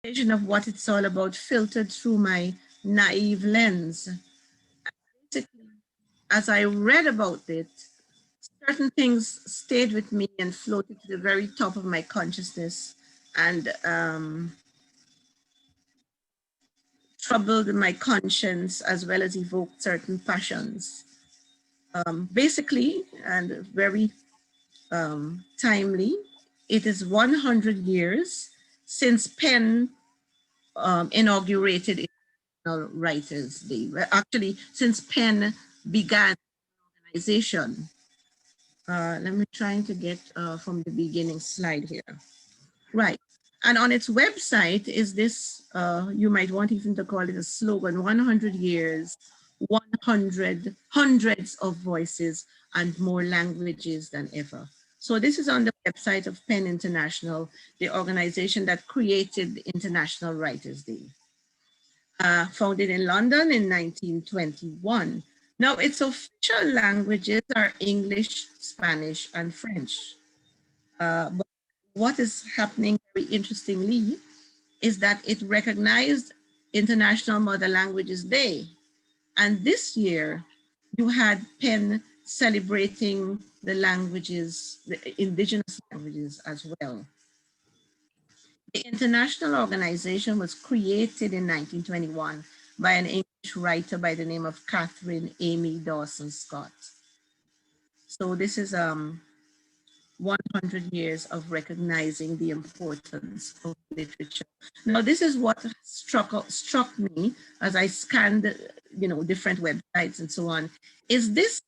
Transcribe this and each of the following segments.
Vision of what it's all about filtered through my naive lens. Basically, as I read about it, certain things stayed with me and floated to the very top of my consciousness and troubled my conscience as well as evoked certain passions. Basically, and very timely, it is 100 years since Penn inaugurated International Writers' Day. Well, actually, since Penn began organization. Let me try to get from the beginning slide here. Right. And on its website is this, you might want even to call it a slogan, 100 years, 100, hundreds of voices and more languages than ever. So this is on the website of Penn International, the organization that created the International Writers' Day. Founded in London in 1921. Now its official languages are English, Spanish, and French. But what is happening very interestingly is that it recognized International Mother Languages Day. And this year, you had Penn celebrating the languages, the indigenous languages as well. The international organization was created in 1921 by an English writer by the name of Catherine Amy Dawson Scott. So this is 100 years of recognizing the importance of literature. Now, this is what struck me as I scanned, different websites and so on, is this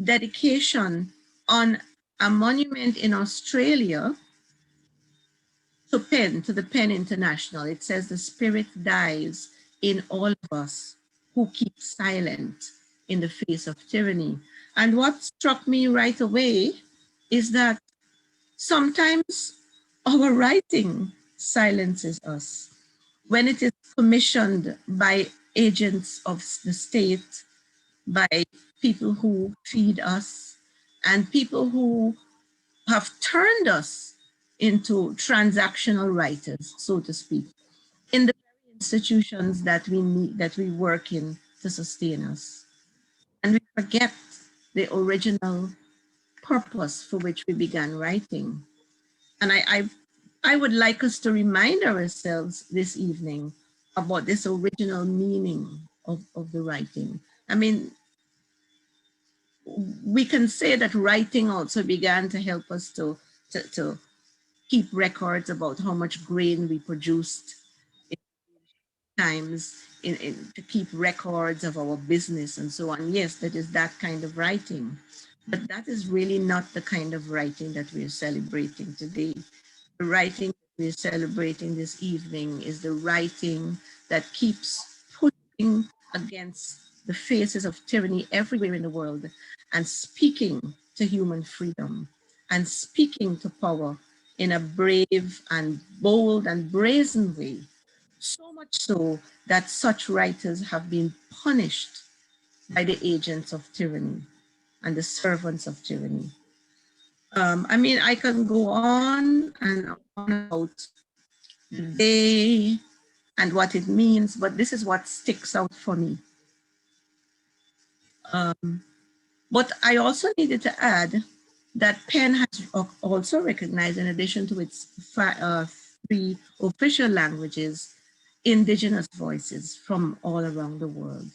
dedication on a monument in Australia to the Penn International. It says the spirit dies in all of us who keep silent in the face of tyranny. And what struck me right away is that sometimes our writing silences us. When it is commissioned by agents of the state, by people who feed us, and people who have turned us into transactional writers, so to speak, in the institutions that we need, that we work in to sustain us. And we forget the original purpose for which we began writing. And I would like us to remind ourselves this evening about this original meaning of the writing. I mean, we can say that writing also began to help us to keep records about how much grain we produced in times, to keep records of our business and so on. Yes, that is that kind of writing. But that is really not the kind of writing that we're celebrating today. The writing we're celebrating this evening is the writing that keeps pushing against the faces of tyranny everywhere in the world and speaking to human freedom and speaking to power in a brave and bold and brazen way. So much so that such writers have been punished by the agents of tyranny and the servants of tyranny. I mean, I can go on and on about the day and what it means, but this is what sticks out for me. But I also needed to add that Penn has also recognized, in addition to its 3 official languages, indigenous voices from all around the world.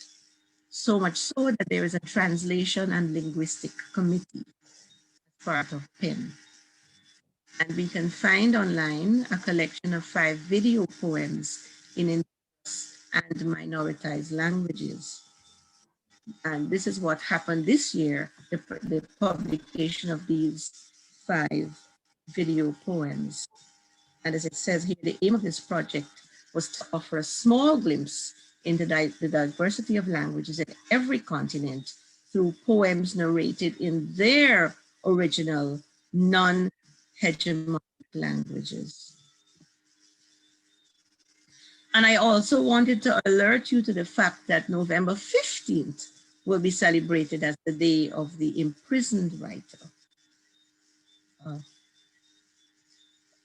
So much so that there is a translation and linguistic committee as part of Penn. And we can find online a collection of 5 video poems in indigenous and minoritized languages. And this is what happened this year, the publication of these 5 video poems. And as it says here, the aim of this project was to offer a small glimpse into the diversity of languages in every continent through poems narrated in their original non-hegemonic languages. And I also wanted to alert you to the fact that November 15th will be celebrated as the Day of the Imprisoned Writer.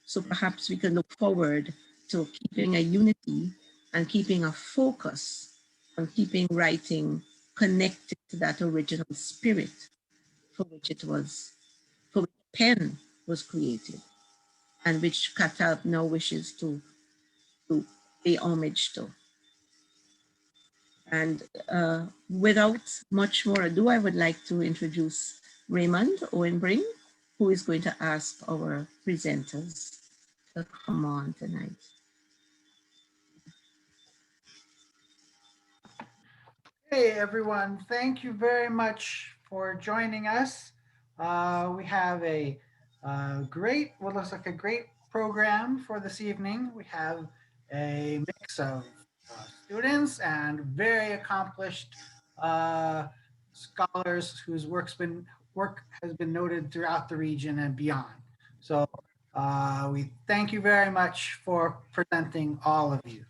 So perhaps we can look forward to keeping a unity and keeping a focus on keeping writing connected to that original spirit for which it was, for which pen was created, and which CATALP now wishes to pay homage to. And without much more ado, I would like to introduce Raymond Owenbring, who is going to ask our presenters to come on tonight. Hey everyone, thank you very much for joining us. We have a what looks like a great program for this evening. We have a mix of students and very accomplished uh, scholars whose work has been noted throughout the region and beyond. So we thank you very much for presenting all of you.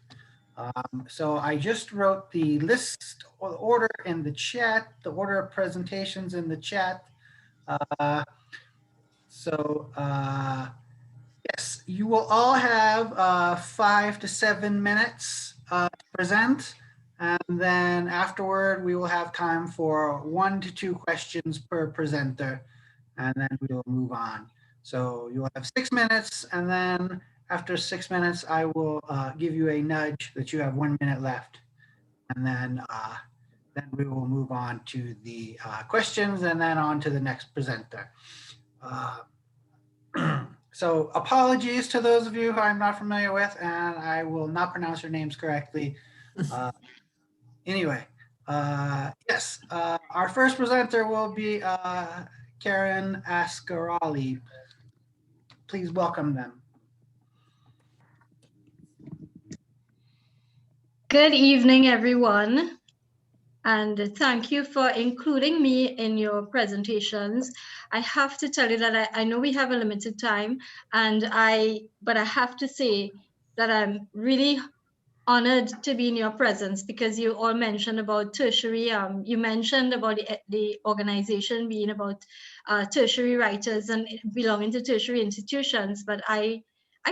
So I just wrote the list or the order in the chat, the order of presentations in the chat. Uh, so yes, you will all have 5 to 7 minutes to present. And then afterward, we will have time for 1 to 2 questions per presenter. And then we will move on. So you will have 6 minutes. And then after 6 minutes, I will give you a nudge that you have 1 minute left. And then we will move on to the questions and then on to the next presenter. So apologies to those of you who I'm not familiar with, and I will not pronounce your names correctly. Anyway, yes, our first presenter will be Karen Ascarali. Please welcome them. Good evening, everyone. And thank you for including me in your presentations. I have to tell you that I know we have a limited time, but I have to say that I'm really honored to be in your presence because you all mentioned about tertiary. You mentioned about the organization being about tertiary writers and belonging to tertiary institutions, but I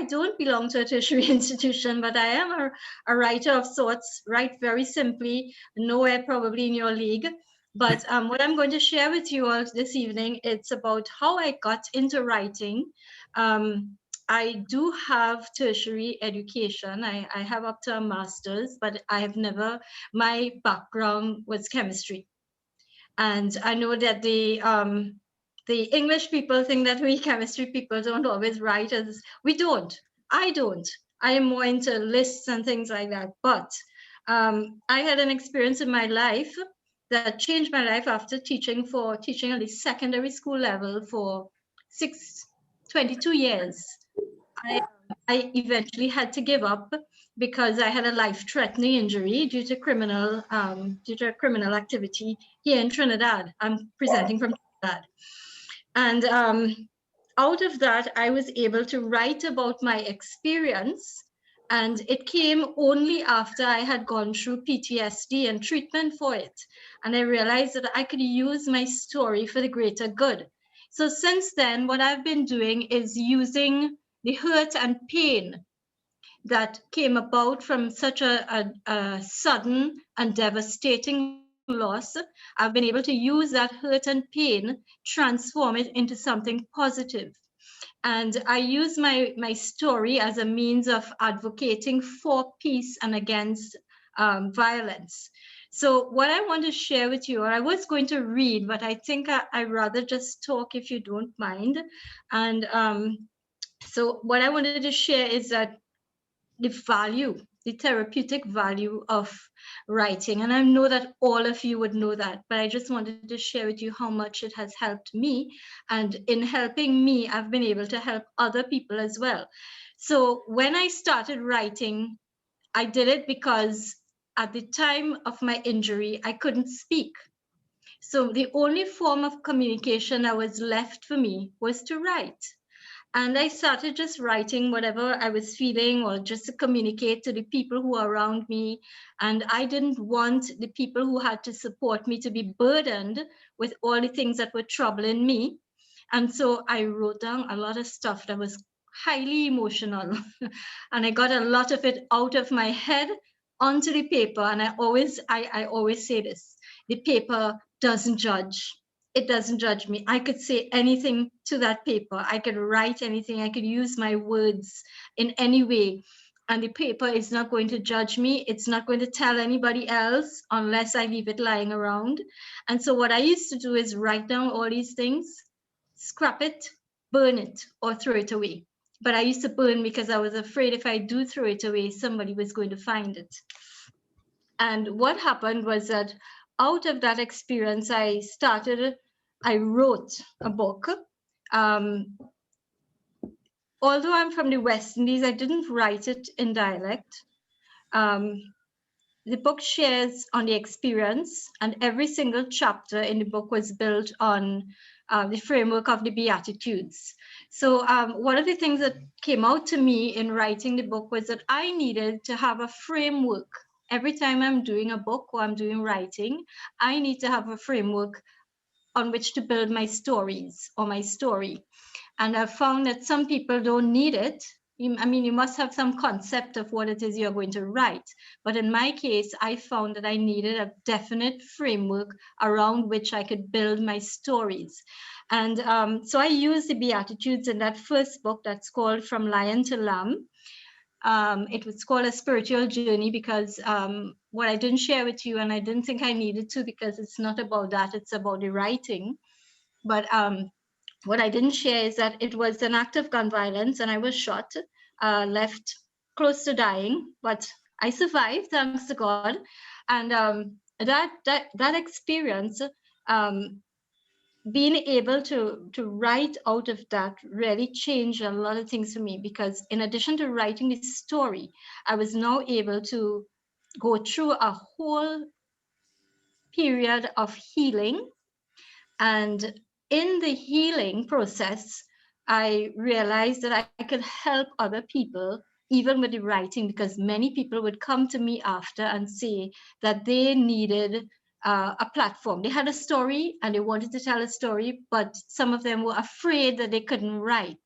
don't belong to a tertiary institution, but I am a writer of sorts, write very simply, nowhere probably in your league. But what I'm going to share with you all this evening, it's about how I got into writing. I do have tertiary education. I have up to a master's, but I have never, my background was chemistry. And I know that the English people think that we chemistry people don't always write as we don't. I don't. I am more into lists and things like that. But I had an experience in my life that changed my life after teaching at the secondary school level for 22 years. I eventually had to give up because I had a life-threatening injury due to criminal activity here in Trinidad. I'm presenting from Trinidad, and out of that, I was able to write about my experience. And it came only after I had gone through PTSD and treatment for it. And I realized that I could use my story for the greater good. So since then, what I've been doing is using the hurt and pain that came about from such a sudden and devastating loss. I've been able to use that hurt and pain, transform it into something positive. And I use my story as a means of advocating for peace and against violence. So what I want to share with you, or I was going to read, but I think I'd rather just talk if you don't mind. And so what I wanted to share is that the therapeutic value of writing. And I know that all of you would know that, but I just wanted to share with you how much it has helped me. And in helping me, I've been able to help other people as well. So when I started writing, I did it because at the time of my injury, I couldn't speak. So the only form of communication that was left for me was to write. And I started just writing whatever I was feeling or just to communicate to the people who are around me. And I didn't want the people who had to support me to be burdened with all the things that were troubling me. And so I wrote down a lot of stuff that was highly emotional. And I got a lot of it out of my head onto the paper. And I always say this, the paper doesn't judge. It doesn't judge me. I could say anything to that paper. I could write anything. I could use my words in any way. And the paper is not going to judge me. It's not going to tell anybody else unless I leave it lying around. And so what I used to do is write down all these things, scrap it, burn it, or throw it away. But I used to burn because I was afraid if I do throw it away, somebody was going to find it. And what happened was that out of that experience, I wrote a book. Um, although I'm from the West Indies, I didn't write it in dialect. Um, the book shares on the experience, and every single chapter in the book was built on the framework of the Beatitudes. So one of the things that came out to me in writing the book was that I needed to have a framework. Every time I'm doing a book or I'm doing writing, I need to have a framework on which to build my stories or my story. And I've found that some people don't need it. I mean, you must have some concept of what it is you're going to write. But in my case, I found that I needed a definite framework around which I could build my stories. And so I used the Beatitudes in that first book that's called From Lion to Lamb. It was called A Spiritual Journey because what I didn't share with you, and I didn't think I needed to because it's not about that, it's about the writing. But what I didn't share is that it was an act of gun violence and I was shot, left close to dying, but I survived, thanks to God. And that experience, um, being able to write out of that really changed a lot of things for me, because in addition to writing the story, I was now able to go through a whole period of healing. And in the healing process, I realized that I could help other people, even with the writing, because many people would come to me after and say that they needed a platform. They had a story and they wanted to tell a story, but some of them were afraid that they couldn't write.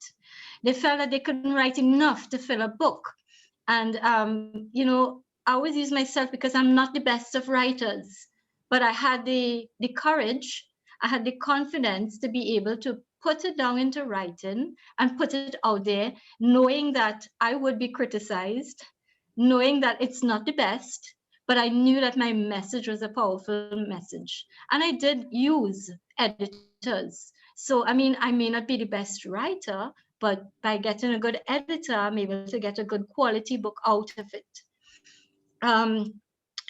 They felt that they couldn't write enough to fill a book. And, I always use myself because I'm not the best of writers, but I had the courage, I had the confidence to be able to put it down into writing and put it out there, knowing that I would be criticized, knowing that it's not the best, but I knew that my message was a powerful message. And I did use editors. So, I mean, I may not be the best writer, but by getting a good editor, I'm able to get a good quality book out of it.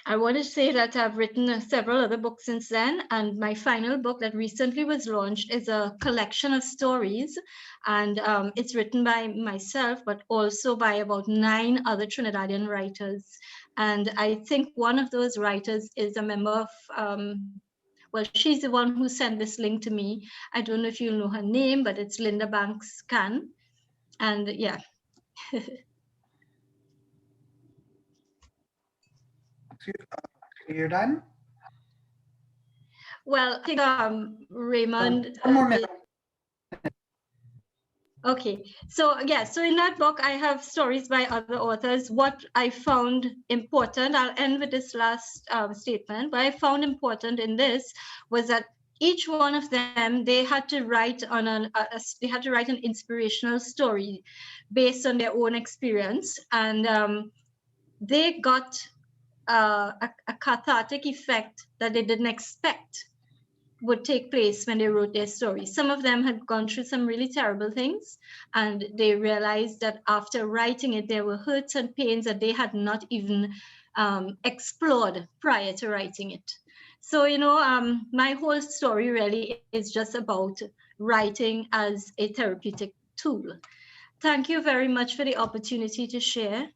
I want to say that I've written several other books since then, and my final book that recently was launched is a collection of stories, and it's written by myself, but also by about 9 other Trinidadian writers. And I think one of those writers is a member of, well, she's the one who sent this link to me. I don't know if you'll know her name, but it's Linda Banks Can. And yeah. You're done? Well, I think Raymond. One more minute. Okay, so yeah, so in that book, I have stories by other authors. What I found important, I'll end with this last statement. What I found important in this was that each one of them, they had to write on they had to write an inspirational story based on their own experience, and they got a cathartic effect that they didn't expect would take place when they wrote their story. Some of them had gone through some really terrible things, and they realized that after writing it, there were hurts and pains that they had not even explored prior to writing it. So, my whole story really is just about writing as a therapeutic tool. Thank you very much for the opportunity to share.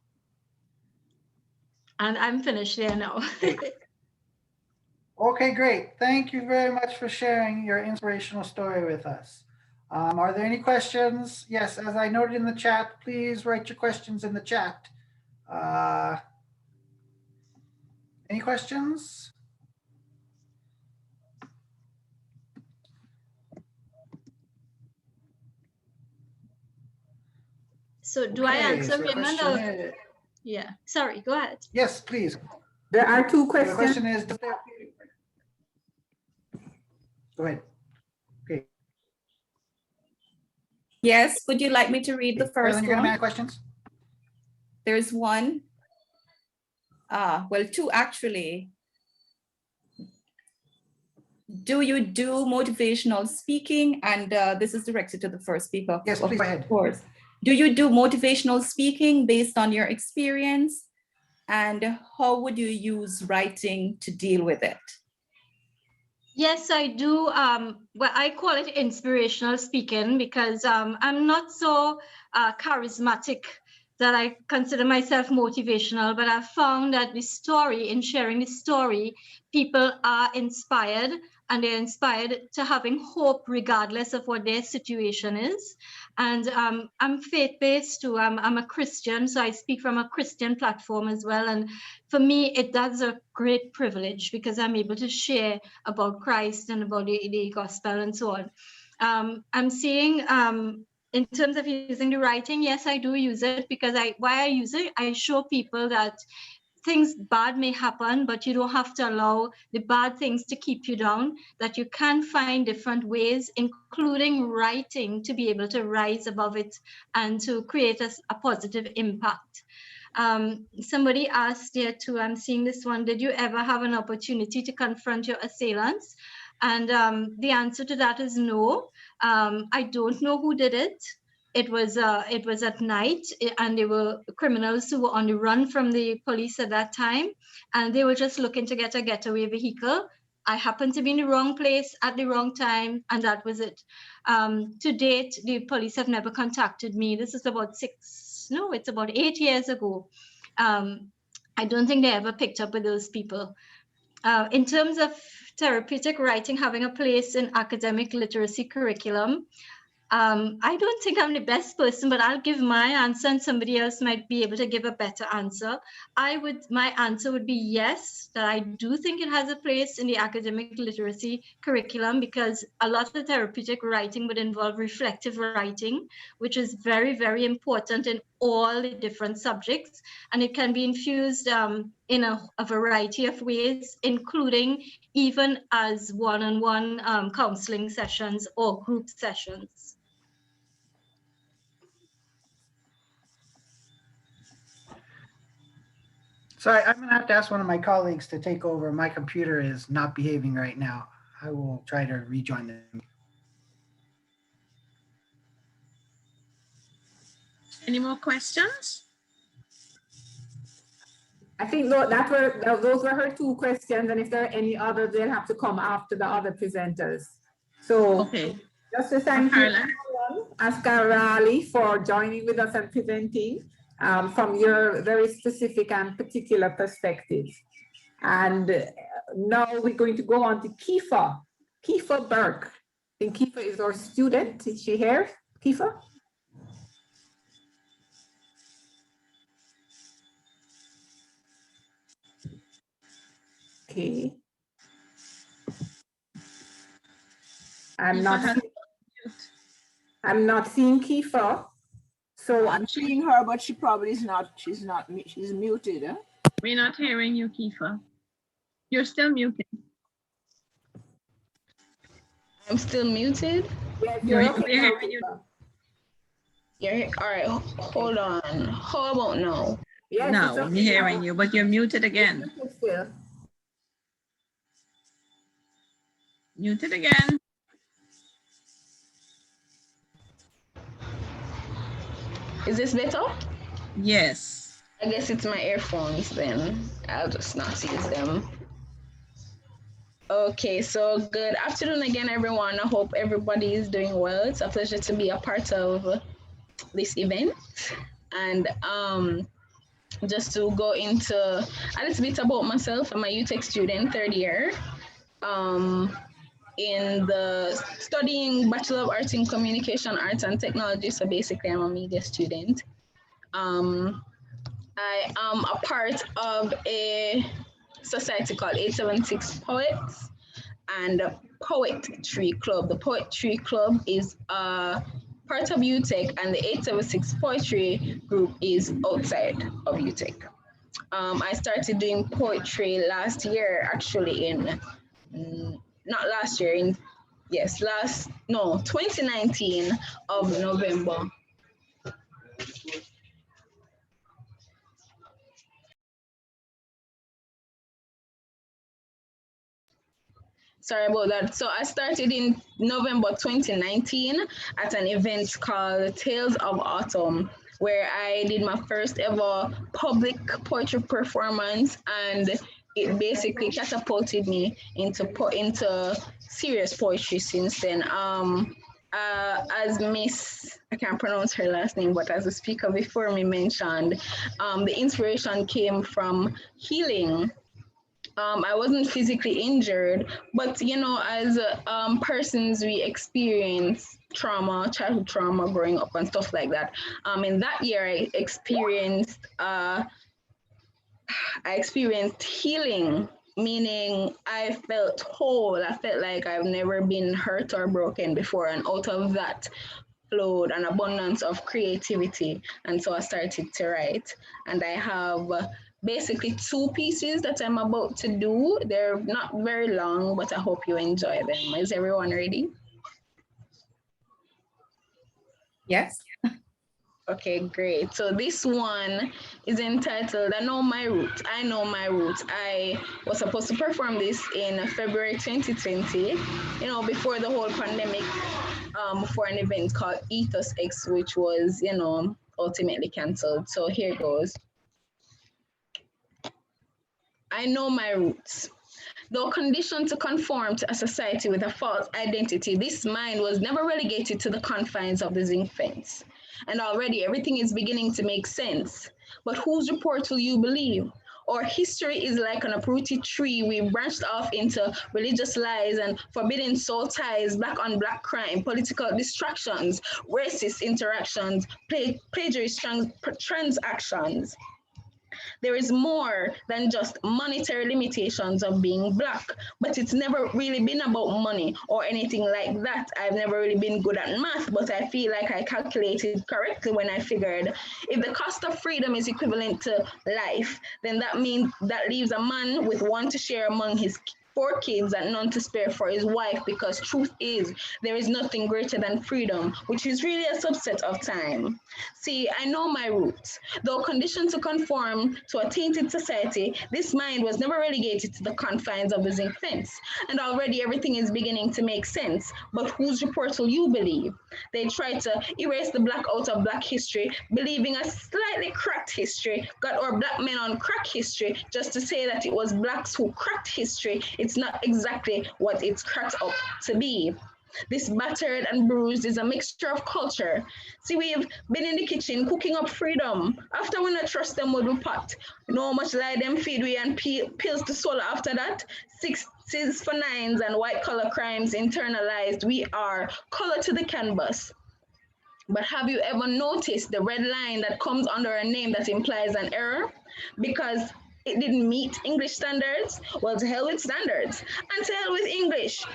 And I'm finished there now. Okay, great. Thank you very much for sharing your inspirational story with us. Are there any questions? Yes, as I noted in the chat, please write your questions in the chat. Any questions? So do I answer, so the Raymond? question Or... is, Yeah, sorry, go ahead. yes, please. There are two The questions. question is, go ahead. Okay. Yes, would you like me to read the first Carolyn, you're gonna one? ask questions? There's one. Well, two actually. Do you do motivational speaking? And this is directed to the first speaker. Yes, please go ahead. Of course. Do you do motivational speaking based on your experience? And how would you use writing to deal with it? Yes, I do. Well, I call it inspirational speaking because I'm not so charismatic that I consider myself motivational, but I've found that in sharing the story, people are inspired, and they're inspired to having hope regardless of what their situation is. And I'm faith-based too. I'm a Christian, so I speak from a Christian platform as well. And for me, that's a great privilege because I'm able to share about Christ and about the gospel and so on. I'm seeing in terms of using the writing, yes, I do use it because why I use it, I show people that things bad may happen, but you don't have to allow the bad things to keep you down, that you can find different ways, including writing, to be able to rise above it and to create a positive impact. Somebody asked here too, I'm seeing this one, did you ever have an opportunity to confront your assailants? And the answer to that is no. I don't know who did it. It was at night, and they were criminals who were on the run from the police at that time, and they were just looking to get a getaway vehicle. I happened to be in the wrong place at the wrong time, and that was it. To date, the police have never contacted me. This is about 8 years ago. I don't think they ever picked up with those people. In terms of therapeutic writing having a place in academic literacy curriculum, I don't think I'm the best person, but I'll give my answer and somebody else might be able to give a better answer. My answer would be yes, that I do think it has a place in the academic literacy curriculum because a lot of the therapeutic writing would involve reflective writing, which is very, very important in all the different subjects. And it can be infused in a variety of ways, including even as one-on-one counseling sessions or group sessions. Sorry, I'm gonna have to ask one of my colleagues to take over. My computer is not behaving right now. I will try to rejoin them. Any more questions? I think those were her two questions, and if there are any others, they'll have to come after the other presenters. So Okay. just to thank you, Askarali, for joining with us and presenting from your very specific and particular perspective. And now we're going to go on to Kiefer Burke. I think Kiefer is our student. Is she here, Kiefer? Okay. I'm not seeing Kiefer. So I'm seeing her, but she probably is not. She's muted. Huh? We're not hearing you, Kiefer. You're still muted. I'm still muted. Yes, you're okay. You're all right. Hold on. How about now? Yes, now okay. we're hearing you, but you're muted again. Muted again. Is this better? Yes. I guess it's my earphones then. I'll just not use them. Okay, so good afternoon again, everyone. I hope everybody is doing well. It's a pleasure to be a part of this event. And just to go into a little bit about myself, I'm a UTech student, third year. In the studying Bachelor of Arts in Communication, Arts and Technology. So basically I'm a media student. I am a part of a society called 876 Poets and Poetry Club. The Poetry Club is a part of UTech, and the 876 poetry group is outside of UTech. I started doing poetry last year, actually, not last year, 2019 of November. Sorry about that. So I started in November 2019 at an event called Tales of Autumn, where I did my first ever public poetry performance, and it basically catapulted me into serious poetry since then. As Miss, I can't pronounce her last name, but as the speaker before me mentioned, the inspiration came from healing. I wasn't physically injured, but as persons, we experience trauma, childhood trauma, growing up and stuff like that. In that year, I experienced healing, meaning I felt whole. I felt like I've never been hurt or broken before, and out of that flowed an abundance of creativity. And so I started to write, and I have basically 2 pieces that I'm about to do. They're not very long, but I hope you enjoy them. Is everyone ready? Yes. Okay, great. So this one is entitled I Know My Roots. I Know My Roots. I was supposed to perform this in February 2020, before the whole pandemic, for an event called Ethos X, which was, ultimately canceled. So here goes. I know my roots. Though conditioned to conform to a society with a false identity, this mind was never relegated to the confines of the zinc fence. And already everything is beginning to make sense. But whose report will you believe? Our history is like an uprooted tree. We branched off into religious lies and forbidden soul ties, black on black crime, political distractions, racist interactions, plagiarist transactions. There is more than just monetary limitations of being Black, but it's never really been about money or anything like that. I've never really been good at math, but I feel like I calculated correctly when I figured if the cost of freedom is equivalent to life, then that means that leaves a man with one to share among his 4 kids and none to spare for his wife, because truth is, there is nothing greater than freedom, which is really a subset of time. See, I know my roots. Though conditioned to conform to a tainted society, this mind was never relegated to the confines of the zinc fence. And already everything is beginning to make sense. But whose reports will you believe? They try to erase the Black out of Black history, believing a slightly cracked history, got our Black men on crack history, just to say that it was Blacks who cracked history. It's not exactly what it's cracked up to be. This battered and bruised is a mixture of culture. See, we've been in the kitchen cooking up freedom. After we not trust them with the pot, you know how much lie them feed we and pills to swallow after that? 6s for 9s and white collar crimes internalized. We are color to the canvas. But have you ever noticed the red line that comes under a name that implies an error? Because it didn't meet English standards? Well, to hell with standards and to hell with English.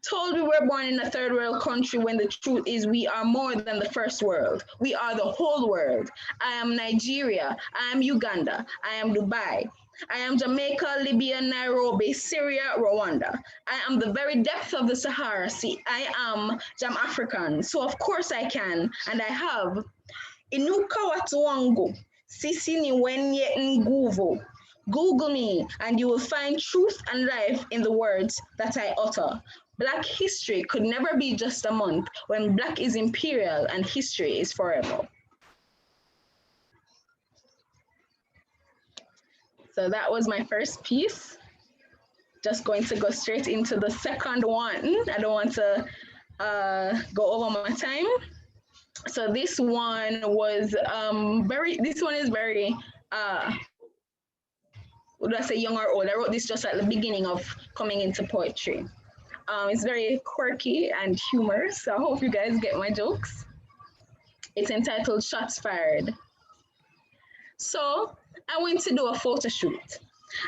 Told we were born in a third world country when the truth is we are more than the first world. We are the whole world. I am Nigeria. I am Uganda. I am Dubai. I am Jamaica, Libya, Nairobi, Syria, Rwanda. I am the very depth of the Sahara Sea. I am Jam African. So of course I can, and I have. Inuka watu wangu. Sisi ni wenye nguvu. Google me and you will find truth and life in the words that I utter. Black history could never be just a month when Black is imperial and history is forever. So that was my first piece. Just going to go straight into the second one. I don't want to go over my time. So this one was very would I say young or old? I wrote this just at the beginning of coming into poetry. It's very quirky and humorous, so I hope you guys get my jokes. It's entitled Shots Fired. So I went to do a photo shoot.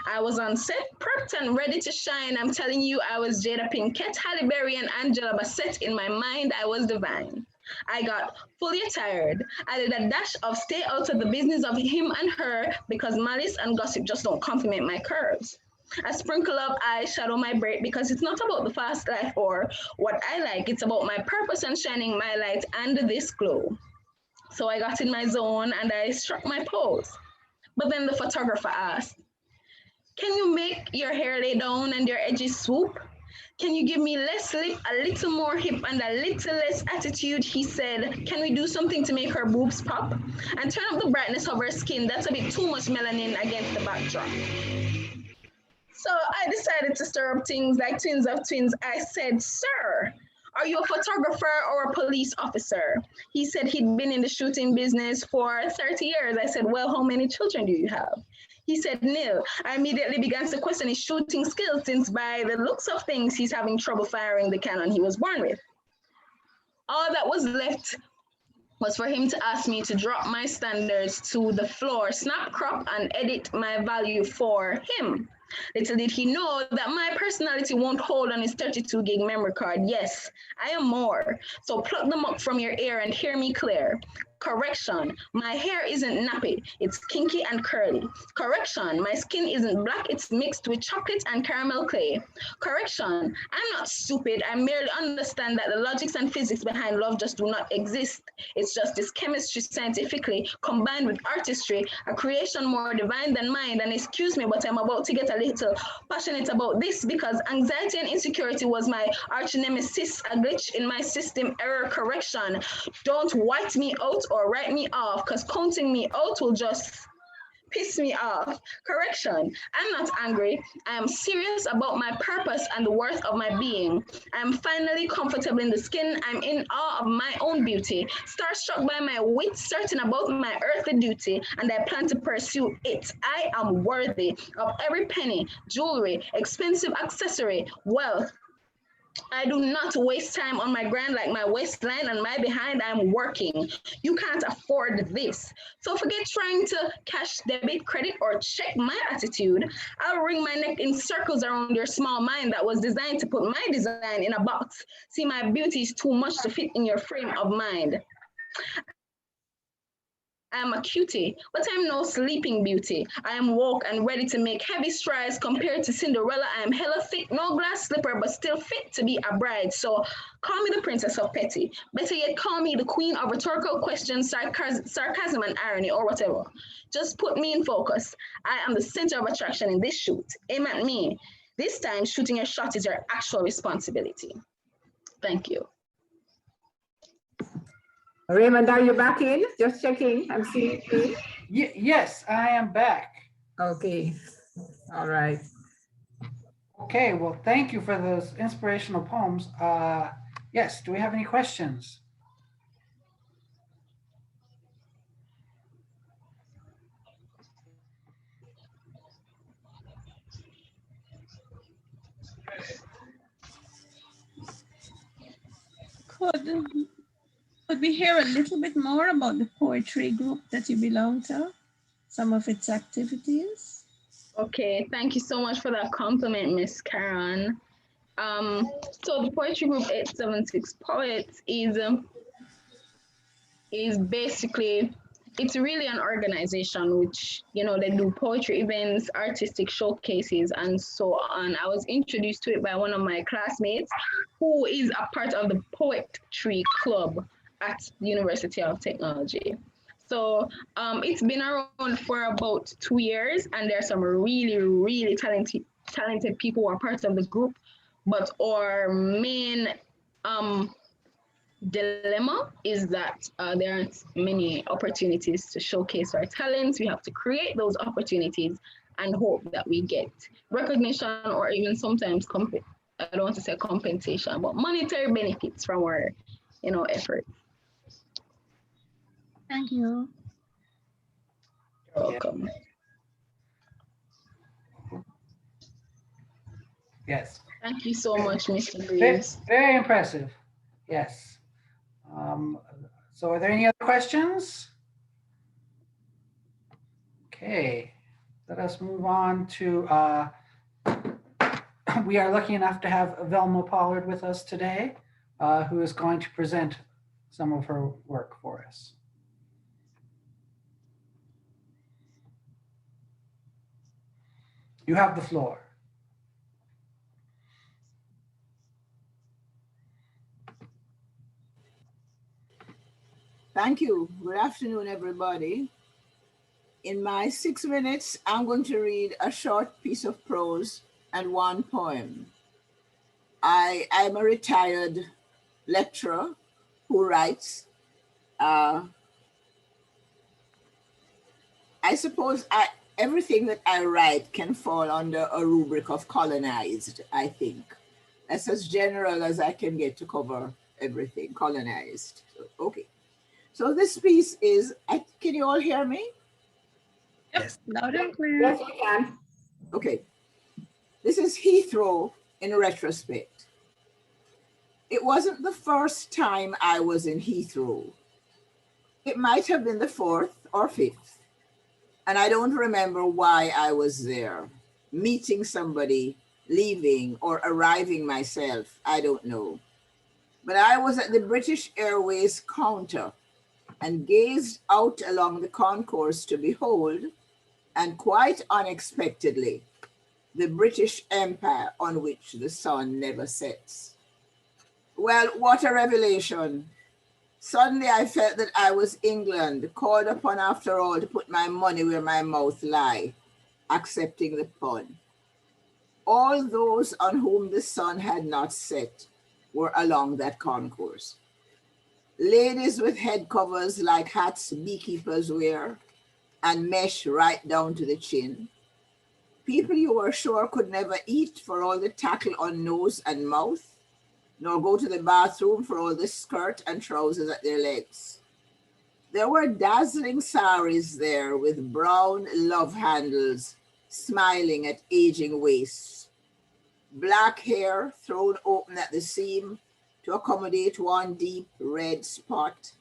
I was on set, prepped and ready to shine. I'm telling you, I was Jada Pinkett, Halle Berry, and Angela Bassett. In my mind, I was divine. I got fully tired. I did a dash of stay out of the business of him and her because malice and gossip just don't compliment my curves. A sprinkle of eyeshadow my braid because it's not about the fast life or what I like, it's about my purpose and shining my light and this glow. So I got in my zone and I struck my pose. But then the photographer asked, can you make your hair lay down and your edges swoop? Can you give me less lip, a little more hip, and a little less attitude? He said, can we do something to make her boobs pop? And turn up the brightness of her skin. That's a bit too much melanin against the backdrop. So I decided to stir up things like twins of twins. I said, sir, are you a photographer or a police officer? He said he'd been in the shooting business for 30 years. I said, well, how many children do you have? He said, nil. I immediately began to question his shooting skills since by the looks of things, he's having trouble firing the cannon he was born with. All that was left was for him to ask me to drop my standards to the floor, snap, crop, and edit my value for him. Little did he know that my personality won't hold on his 32 gig memory card. Yes, I am more. So plug them up from your ear and hear me clear. Correction, my hair isn't nappy, it's kinky and curly. Correction, my skin isn't black, it's mixed with chocolate and caramel clay. Correction, I'm not stupid, I merely understand that the logics and physics behind love just do not exist. It's just this chemistry scientifically combined with artistry, a creation more divine than mine. And excuse me, but I'm about to get a little passionate about this because anxiety and insecurity was my arch nemesis, a glitch in my system, error correction. Don't white me out or write me off because counting me out will just piss me off. Correction, I'm not angry. I am serious about my purpose and the worth of my being. I'm finally comfortable in the skin. I'm in awe of my own beauty, starstruck by my wit, certain about my earthly duty, and I plan to pursue it. I am worthy of every penny, jewelry, expensive accessory, wealth. I do not waste time on my grind like my waistline and my behind. I'm working. You can't afford this. So forget trying to cash, debit, credit, or check my attitude. I'll wring my neck in circles around your small mind that was designed to put my design in a box. See, my beauty is too much to fit in your frame of mind. I'm a cutie, but I'm no sleeping beauty. I am woke and ready to make heavy strides compared to Cinderella. I am hella thick, no glass slipper, but still fit to be a bride. So call me the princess of petty. Better yet, call me the queen of rhetorical questions, sarcasm and irony, or whatever. Just put me in focus. I am the center of attraction in this shoot. Aim at me. This time, shooting a shot is your actual responsibility. Thank you. Raymond, are you back in? Just checking. I'm seeing you. Yes, I am back. Okay. All right. Okay, well, thank you for those inspirational poems. Yes, do we have any questions? Could we hear a little bit more about the poetry group that you belong to? Some of its activities? Okay, thank you so much for that compliment, Miss Karen. So the poetry group 876 Poets is basically, it's really an organization which, you know, they do poetry events, artistic showcases, and so on. I was introduced to it by one of my classmates who is a part of the poetry club at the University of Technology. So it's been around for about 2 years, and there are some really, really talented people who are part of the group. But our main dilemma is that there aren't many opportunities to showcase our talents. We have to create those opportunities and hope that we get recognition or even sometimes I don't want to say compensation, but monetary benefits from our, you know, efforts. Thank you. You're welcome. Yes. Thank you so much, Mr. Greaves. Very impressive. Yes. So are there any other questions? Okay, let us move on to, we are lucky enough to have Velma Pollard with us today, who is going to present some of her work for us. You have the floor. Thank you. Good afternoon, everybody. In my 6 minutes, I'm going to read a short piece of prose and one poem. I'm a retired lecturer who writes. I suppose everything that I write can fall under a rubric of colonized, I think. That's as general as I can get to cover everything, colonized. So, okay. So this piece is, can you all hear me? Yes. Loud and clear. Yes, we can. Okay. This is Heathrow in retrospect. It wasn't the first time I was in Heathrow. It might have been the fourth or fifth. And I don't remember why I was there. Meeting somebody, leaving, or arriving myself, I don't know. But I was at the British Airways counter and gazed out along the concourse to behold, and quite unexpectedly, the British Empire on which the sun never sets. Well, what a revelation. Suddenly I felt that I was England, called upon after all to put my money where my mouth lie, accepting the pun. All those on whom the sun had not set were along that concourse. Ladies with head covers like hats beekeepers wear, and mesh right down to the chin. People you were sure could never eat for all the tackle on nose and mouth, nor go to the bathroom for all the skirt and trousers at their legs. There were dazzling saris there with brown love handles smiling at aging waists, black hair thrown open at the seam to accommodate one deep red spot,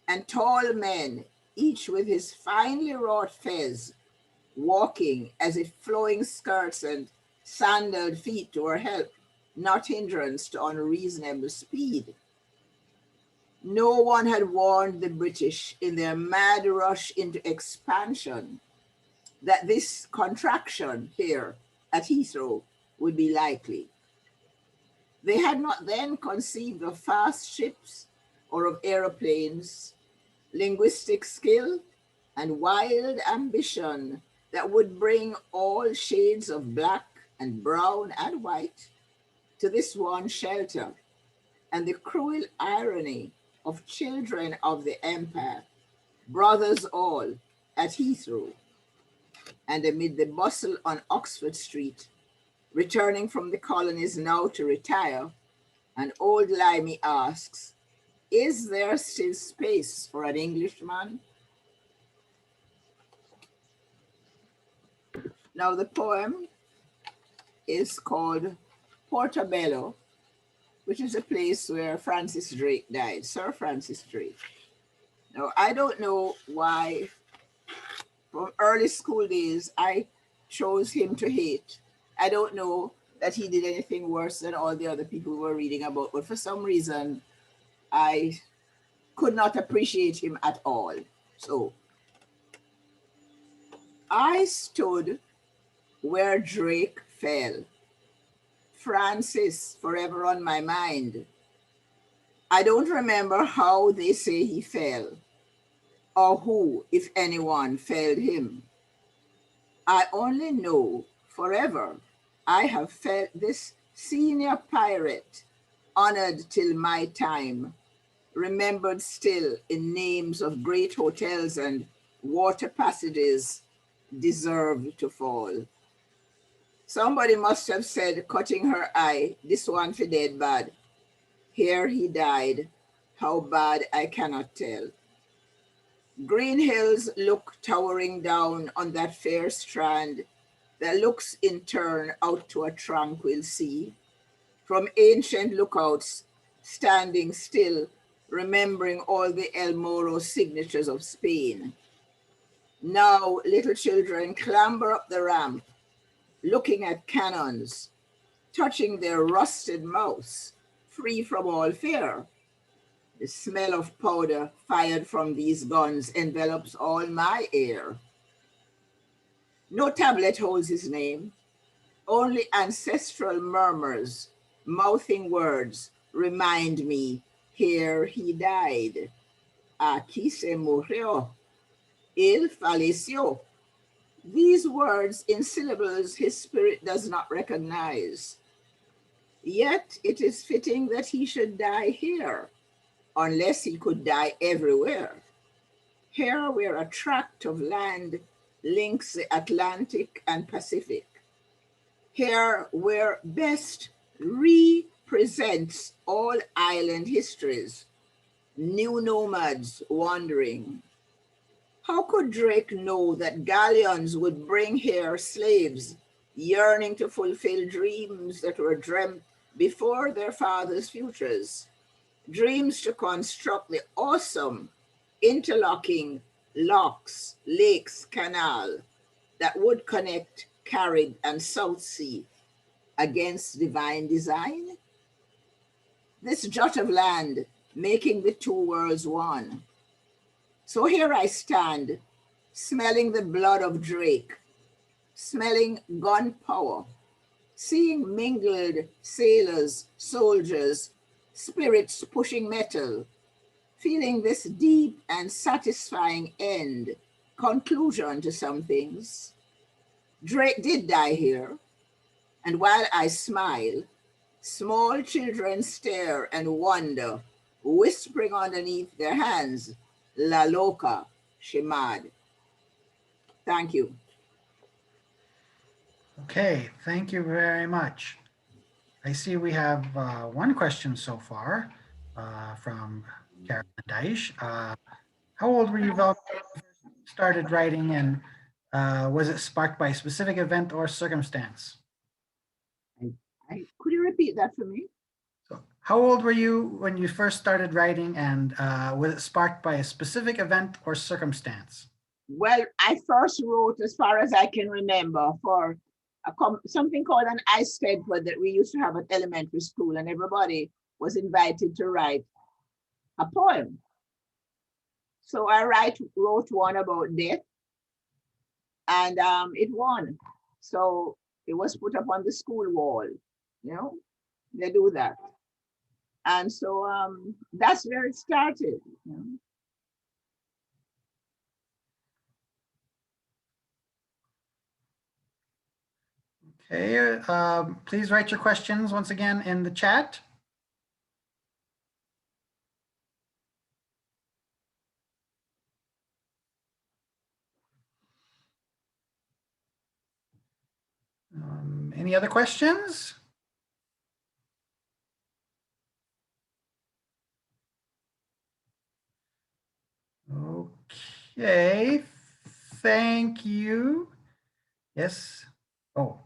and tall men, each with his finely wrought fez, walking as if flowing skirts and sandaled feet were help, not hindrance to unreasonable speed. No one had warned the British in their mad rush into expansion that this contraction here at Heathrow would be likely. They had not then conceived of fast ships or of aeroplanes, linguistic skill, and wild ambition that would bring all shades of black and brown and white to this one shelter, and the cruel irony of children of the empire, brothers all, at Heathrow, and amid the bustle on Oxford Street, returning from the colonies now to retire, an old limey asks, is there still space for an Englishman? Now the poem is called Portobello, which is a place where Francis Drake died, Sir Francis Drake. Now, I don't know why from early school days I chose him to hate. I don't know that he did anything worse than all the other people we were reading about, but for some reason, I could not appreciate him at all. So, I stood where Drake fell. Francis forever on my mind. I don't remember how they say he fell, or who, if anyone, felled him. I only know forever I have felt this senior pirate, honored till my time, remembered still in names of great hotels and water passages, deserved to fall. Somebody must have said, cutting her eye, this one for dead bad. Here he died. How bad I cannot tell. Green hills look towering down on that fair strand that looks in turn out to a tranquil sea. From ancient lookouts, standing still, remembering all the El Moro signatures of Spain. Now little children clamber up the ramp, looking at cannons, touching their rusted mouths, free from all fear. The smell of powder fired from these guns envelops all my air. No tablet holds his name, only ancestral murmurs, mouthing words, remind me, here he died. Aquí se murió. Il falleció. These words in syllables his spirit does not recognize. Yet it is fitting that he should die here, unless he could die everywhere. Here where a tract of land links the Atlantic and Pacific. Here where best represents all island histories, new nomads wandering. How could Drake know that galleons would bring here slaves yearning to fulfill dreams that were dreamt before their fathers' futures? Dreams to construct the awesome interlocking locks, lakes, canal that would connect Carib and South Sea against divine design? This jot of land making the two worlds one. So here I stand, smelling the blood of Drake, smelling gunpowder, seeing mingled sailors, soldiers, spirits pushing metal, feeling this deep and satisfying end, conclusion to some things. Drake did die here, and while I smile, small children stare and wonder, whispering underneath their hands, La Loca, Shemad. Thank you. Okay, thank you very much. I see we have one question so far from Carolyn Deitch. How old were you when you started writing, and was it sparked by a specific event or circumstance? Could you repeat that for me? So, how old were you when you first started writing, and was it sparked by a specific event or circumstance? Well, I first wrote, as far as I can remember, for something called an ice Stedford that we used to have at elementary school, and everybody was invited to write a poem. So I wrote one about death, and it won. So it was put up on the school wall, you know, they do that. And so that's where it started. You know? Okay, please write your questions once again in the chat. Any other questions? Okay, thank you. Yes. Oh.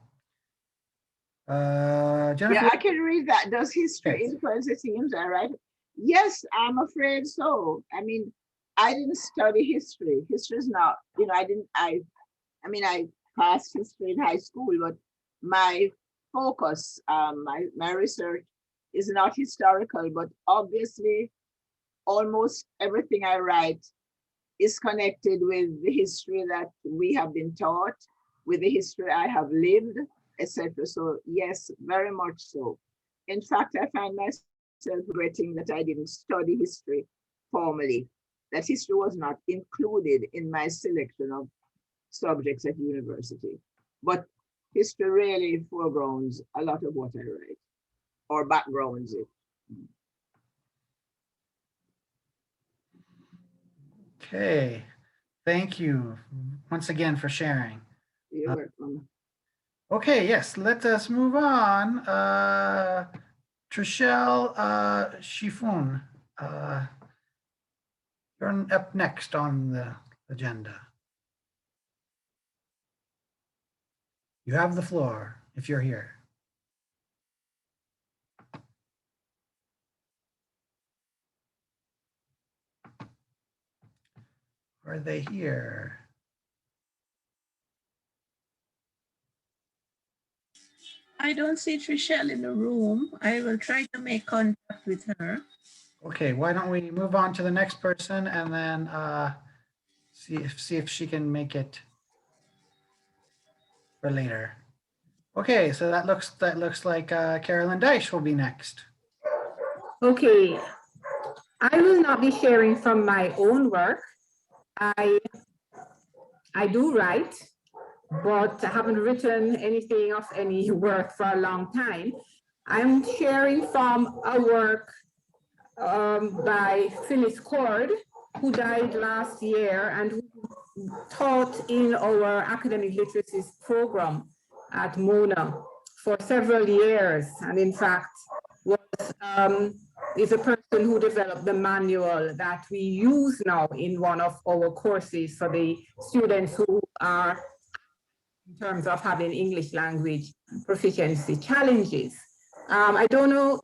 Jennifer. Yeah, I can read that. Does history influence the themes I write? Yes, I'm afraid so. I mean, I didn't study history. History is not, you know, I mean, I passed history in high school, but my focus, my research is not historical, but obviously almost everything I write is connected with the history that we have been taught, with the history I have lived, etc. So yes, very much so. In fact, I find myself regretting that I didn't study history formally, that history was not included in my selection of subjects at university. But history really foregrounds a lot of what I write, or backgrounds it. Okay, thank you once again for sharing. You're welcome. Okay, yes, let us move on. Trishelle Shifun, you're up next on the agenda. You have the floor if you're here. Are they here? I don't see Trishelle in the room. I will try to make contact with her. Okay, why don't we move on to the next person and then see if she can make it for later. Okay, so that looks like Carolyn Deitch will be next. Okay, I will not be sharing from my own work. I do write, but I haven't written anything of any work for a long time. I'm sharing from a work by Phyllis Cord, who died last year and who taught in our academic literacy program at Mona for several years, and in fact was is a person who developed the manual that we use now in one of our courses for the students who are in terms of having English language proficiency challenges. I don't know,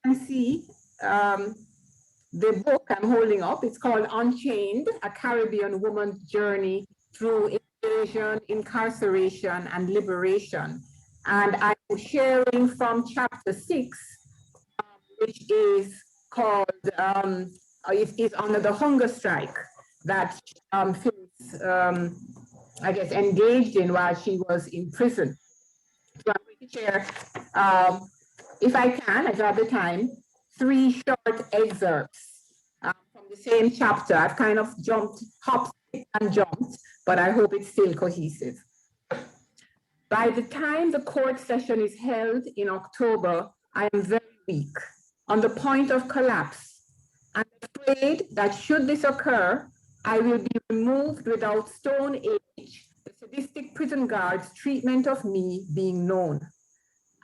I see the book I'm holding up. It's called Unchained, A Caribbean Woman's Journey Through Invasion, Incarceration, and Liberation. And I'm sharing from chapter 6, which is called, is under the hunger strike that Phyllis, I guess, engaged in while she was in prison. So I'm going to share, if I can, I got the time, 3 short excerpts from the same chapter. I've kind of hopped and jumped, but I hope it's still cohesive. By the time the court session is held in October, I am very weak, on the point of collapse. I'm afraid that should this occur, I will be removed without Stone Age, the sadistic prison guard's treatment of me being known.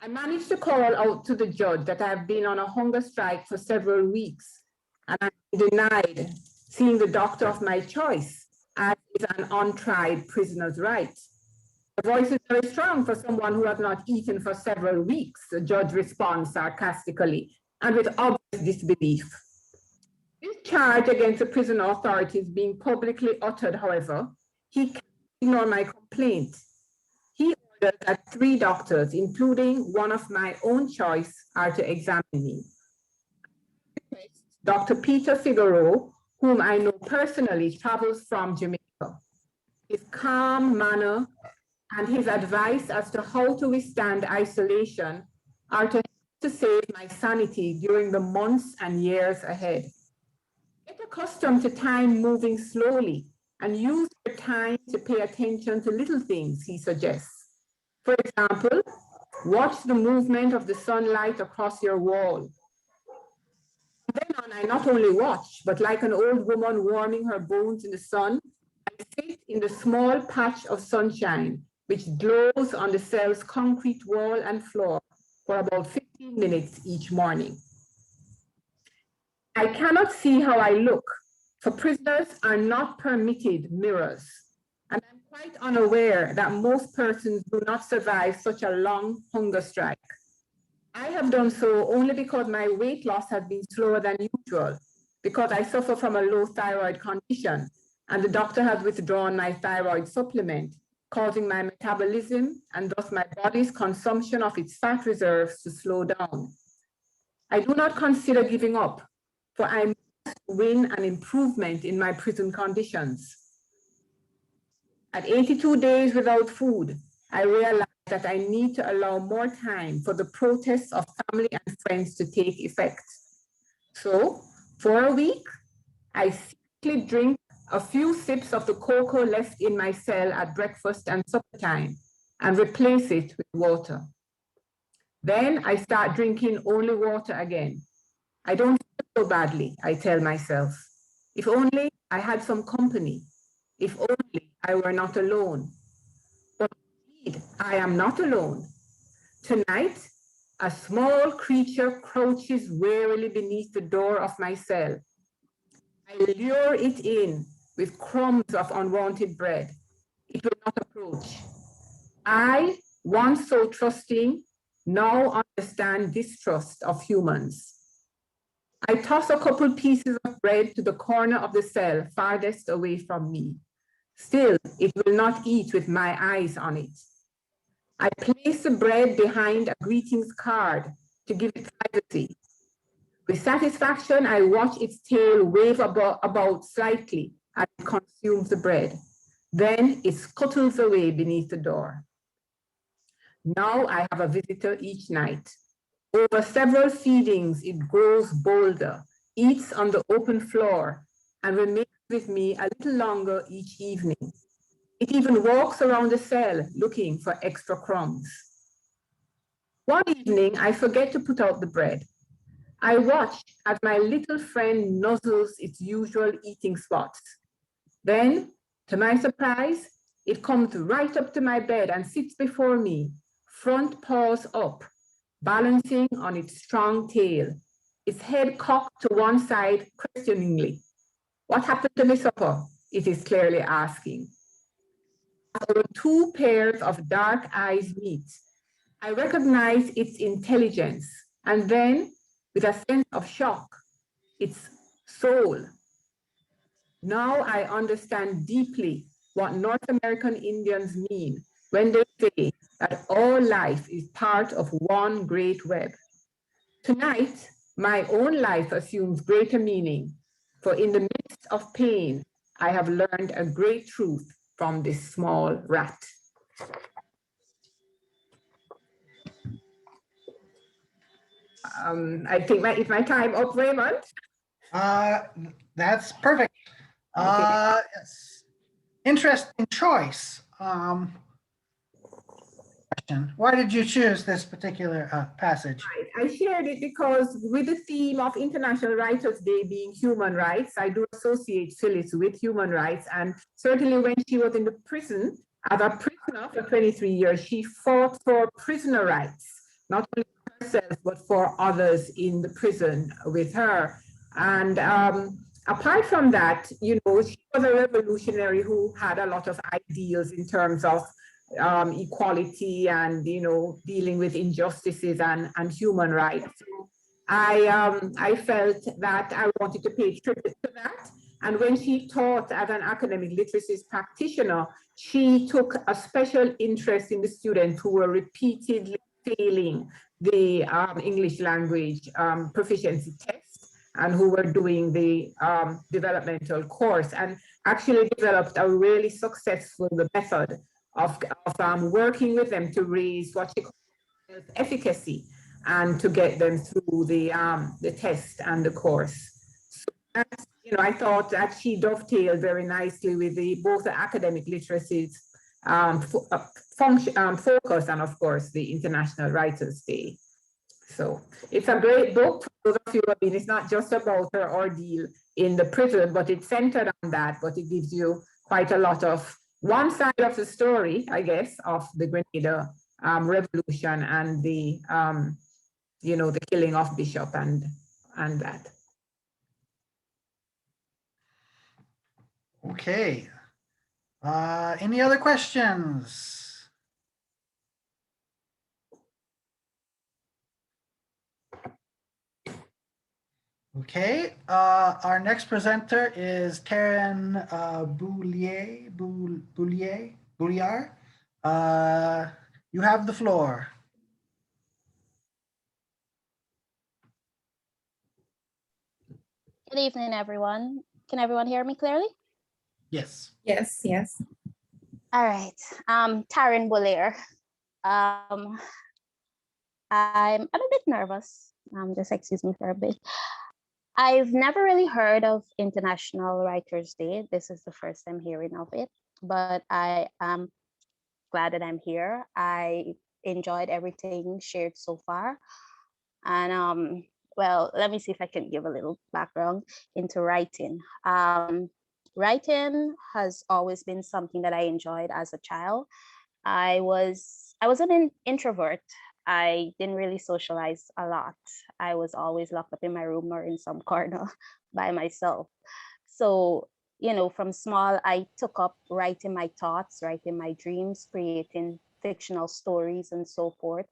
I managed to call out to the judge that I have been on a hunger strike for several weeks, and I'm denied seeing the doctor of my choice, as is an untried prisoner's right. The voice is very strong for someone who has not eaten for several weeks, the judge responds sarcastically and with obvious disbelief. This charge against the prison authorities being publicly uttered, however, he can't ignore my complaint. He ordered that 3 doctors, including one of my own choice, are to examine me. Dr. Peter Figueroa, whom I know personally, travels from Jamaica. His calm manner and his advice as to how to withstand isolation are to save my sanity during the months and years ahead. Get accustomed to time moving slowly and use your time to pay attention to little things, he suggests. For example, watch the movement of the sunlight across your wall. From then on, I not only watch, but like an old woman warming her bones in the sun, I sit in the small patch of sunshine which glows on the cell's concrete wall and floor for about 15 minutes each morning. I cannot see how I look, for prisoners are not permitted mirrors, and I'm quite unaware that most persons do not survive such a long hunger strike. I have done so only because my weight loss has been slower than usual, because I suffer from a low thyroid condition, and the doctor has withdrawn my thyroid supplement, causing my metabolism and thus my body's consumption of its fat reserves to slow down. I do not consider giving up, for I must win an improvement in my prison conditions. At 82 days without food, I realized that I need to allow more time for the protests of family and friends to take effect. So, for a week, I secretly drink a few sips of the cocoa left in my cell at breakfast and supper time and replace it with water. Then I start drinking only water again. I don't feel so badly, I tell myself. If only I had some company. If only I were not alone. But indeed, I am not alone. Tonight, a small creature crouches warily beneath the door of my cell. I lure it in with crumbs of unwanted bread. It will not approach. I, once so trusting, now understand distrust of humans. I toss a couple pieces of bread to the corner of the cell farthest away from me. Still, it will not eat with my eyes on it. I place the bread behind a greetings card to give it privacy. With satisfaction, I watch its tail wave about slightly as it consumes the bread. Then it scuttles away beneath the door. Now I have a visitor each night. Over several feedings, it grows bolder, eats on the open floor, and remains with me a little longer each evening. It even walks around the cell looking for extra crumbs. One evening, I forget to put out the bread. I watch as my little friend nuzzles its usual eating spots. Then, to my surprise, it comes right up to my bed and sits before me, front paws up, balancing on its strong tail, its head cocked to one side questioningly. What happened to my supper? It is clearly asking. Our two pairs of dark eyes meet. I recognize its intelligence, and then, with a sense of shock, its soul. Now I understand deeply what North American Indians mean when they say that all life is part of one great web. Tonight, my own life assumes greater meaning, for in the midst of pain, I have learned a great truth from this small rat. I think it's my time up, Raymond. That's perfect. Yes. Interesting choice. Question. Why did you choose this particular passage? I shared it because with the theme of International Writers' Day being human rights, I do associate Phyllis with human rights. And certainly when she was in the prison, as a prisoner for 23 years, she fought for prisoner rights, not only for herself, but for others in the prison with her. And apart from that, you know, she was a revolutionary who had a lot of ideals in terms of equality and, you know, dealing with injustices and human rights. So I felt that I wanted to pay tribute to that. And when she taught as an academic literacy practitioner, she took a special interest in the students who were repeatedly failing the English language proficiency test and who were doing the developmental course, and actually developed a really successful method of working with them to raise what she calls efficacy and to get them through the test and the course. So that's, you know, I thought that she dovetailed very nicely with both the academic literacies focus and of course the International Writers' Day. So it's a great book for those of you. I mean, it's not just about her ordeal in the prison, but it's centered on that, but it gives you quite a lot of one side of the story, I guess, of the Grenada Revolution and the, you know, the killing of Bishop and that. Okay. Any other questions? Okay. Our next presenter is Karen Boulier. You have the floor. Good evening, everyone. Can everyone hear me clearly? Yes. Yes, yes. All right. Taryn Boulier. I'm a bit nervous. Just excuse me for a bit. I've never really heard of International Writers' Day. This is the first time hearing of it, but I am glad that I'm here. I enjoyed everything shared so far. And well, let me see if I can give a little background into writing. Writing has always been something that I enjoyed as a child. I was an introvert. I didn't really socialize a lot. I was always locked up in my room or in some corner by myself. So, you know, from small, I took up writing my thoughts, writing my dreams, creating fictional stories and so forth.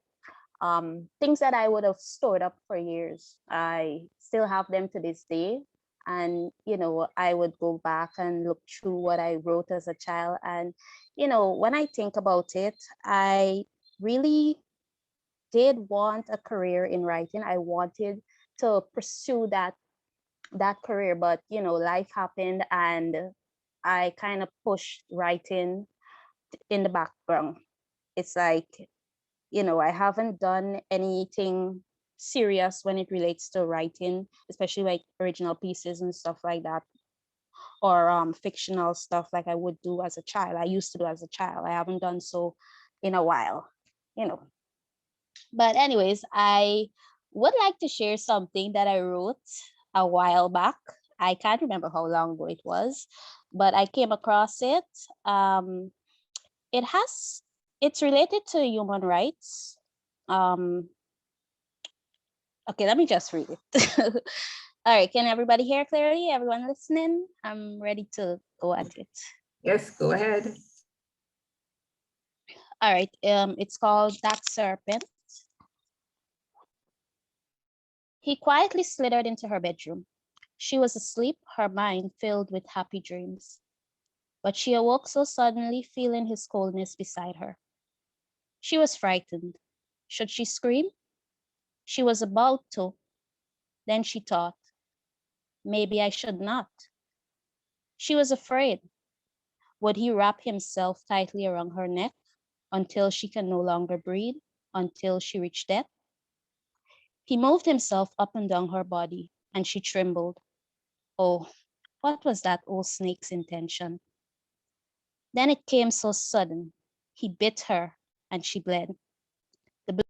Things that I would have stored up for years. I still have them to this day. And, you know, I would go back and look through what I wrote as a child. And, you know, when I think about it, I really did want a career in writing. I wanted to pursue that career, but life happened, and I kind of pushed writing in the background. It's like, I haven't done anything serious when it relates to writing, especially like original pieces and stuff like that, or fictional stuff like I would do as a child. I used to do as a child. I haven't done so in a while, you know. But anyways, I would like to share something that I wrote a while back. I can't remember how long ago it was, but I came across it. It has it's related to human rights. Um, okay, let me just read it. All right, can everybody hear clearly? Everyone listening? I'm ready to go at it. Yes, go ahead. All right, it's called That Serpent. He quietly slithered into her bedroom. She was asleep, her mind filled with happy dreams. But she awoke so suddenly, feeling his coldness beside her. She was frightened. Should she scream? She was about to. Then she thought, maybe I should not. She was afraid. Would he wrap himself tightly around her neck until she can no longer breathe, until she reached death? He moved himself up and down her body, and she trembled. Oh, what was that old snake's intention? Then it came so sudden. He bit her, and she bled. The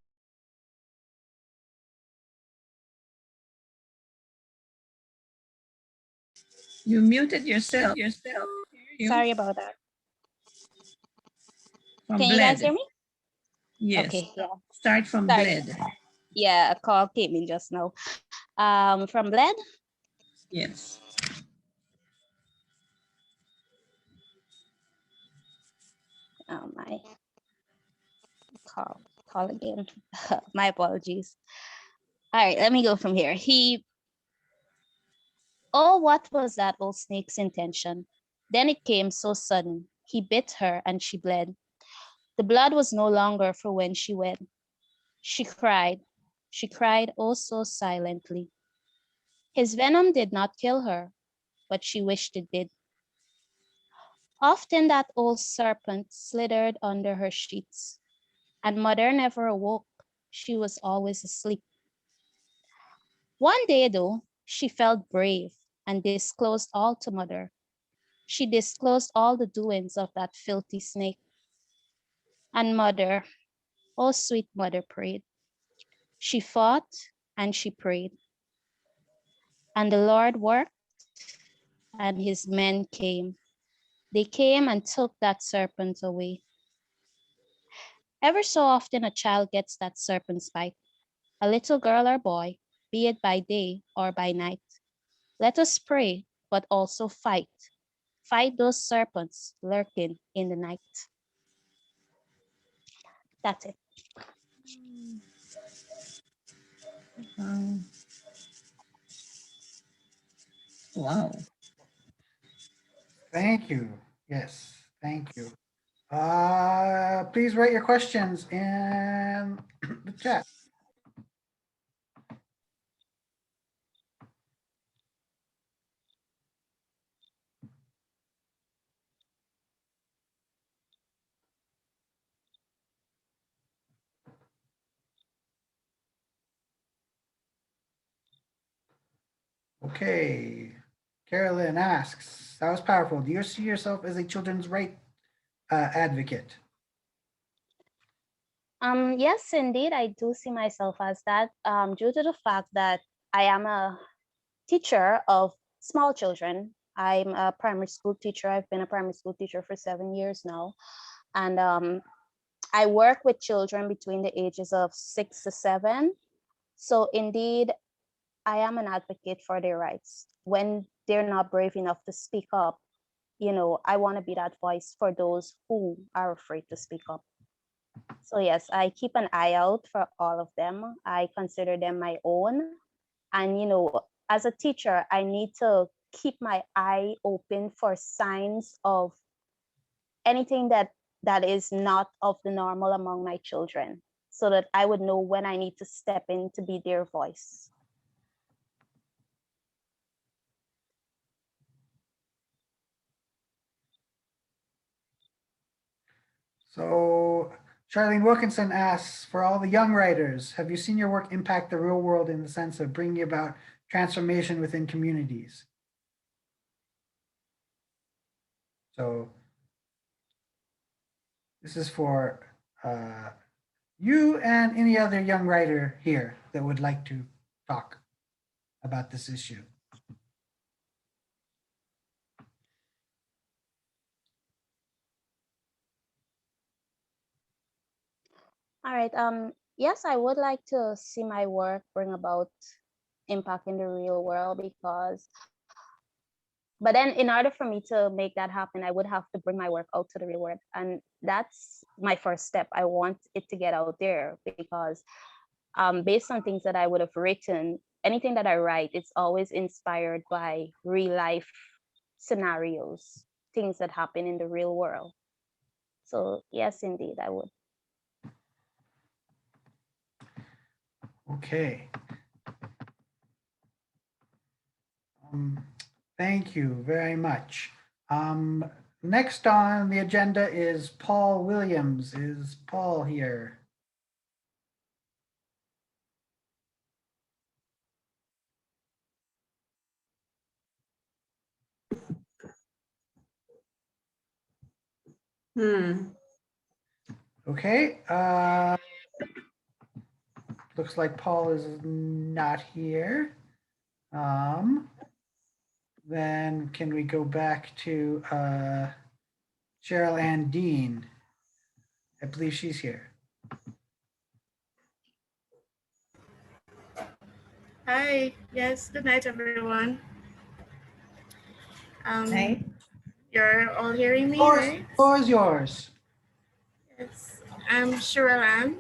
You muted yourself. Sorry about that. From Can you guys hear bled. me? Yes. Okay, yeah. Start from Sorry. bled. Yeah, a call came in just now. From bled? Yes. Oh my. Call again. My apologies. All right, let me go from here. Oh, what was that old snake's intention? Then it came so sudden. He bit her and she bled. The blood was no longer for when she wed. She cried. She cried oh so silently. His venom did not kill her, but she wished it did. Often that old serpent slithered under her sheets, and mother never awoke. She was always asleep. One day, though, she felt brave and disclosed all to mother. She disclosed all the doings of that filthy snake. And mother, oh sweet mother, prayed. She fought and she prayed. And the Lord worked, and his men came. They came and took that serpent away. Ever so often, a child gets that serpent's bite, a little girl or boy, be it by day or by night. Let us pray, but also fight. Fight those serpents lurking in the night. That's it. Wow. Thank you. Yes, thank you. Please write your questions in the chat. Okay. Carolyn asks, that was powerful. Do you see yourself as a children's right advocate? Yes, indeed, I do see myself as that, due to the fact that I am a teacher of small children. I'm a primary school teacher. I've been a primary school teacher for 7 years now. And I work with children between the ages of 6 to 7. So indeed, I am an advocate for their rights. When they're not brave enough to speak up, I want to be that voice for those who are afraid to speak up. So yes, I keep an eye out for all of them. I consider them my own. And, as a teacher, I need to keep my eye open for signs of anything that is not of the normal among my children, so that I would know when I need to step in to be their voice. So Charlene Wilkinson asks, for all the young writers, have you seen your work impact the real world in the sense of bringing about transformation within communities? So this is for you and any other young writer here that would like to talk about this issue. All right. Yes, I would like to see my work bring about impact in the real world because, but then in order for me to make that happen, I would have to bring my work out to the real world. And that's my first step. I want it to get out there because based on things that I would have written, anything that I write, it's always inspired by real life scenarios, things that happen in the real world. So yes, indeed, I would. Okay. Thank you very much. Next on the agenda is Paul Williams. Is Paul here? Okay. Looks like Paul is not here. Then can we go back to Cheryl Ann Dean? I believe she's here. Hi, yes, good night, everyone. Hey. You're all hearing me, right? Floor is yours. Yes, I'm Cheryl Ann.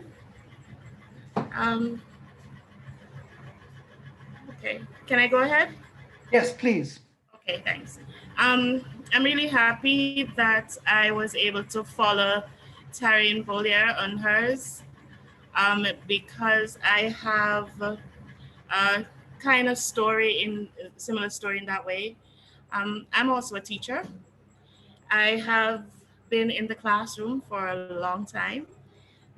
Okay, can I go ahead? Yes, please. Okay, thanks. I'm really happy that I was able to follow Taryn Volier on hers because I have a kind of similar story in that way. I'm also a teacher. I have been in the classroom for a long time.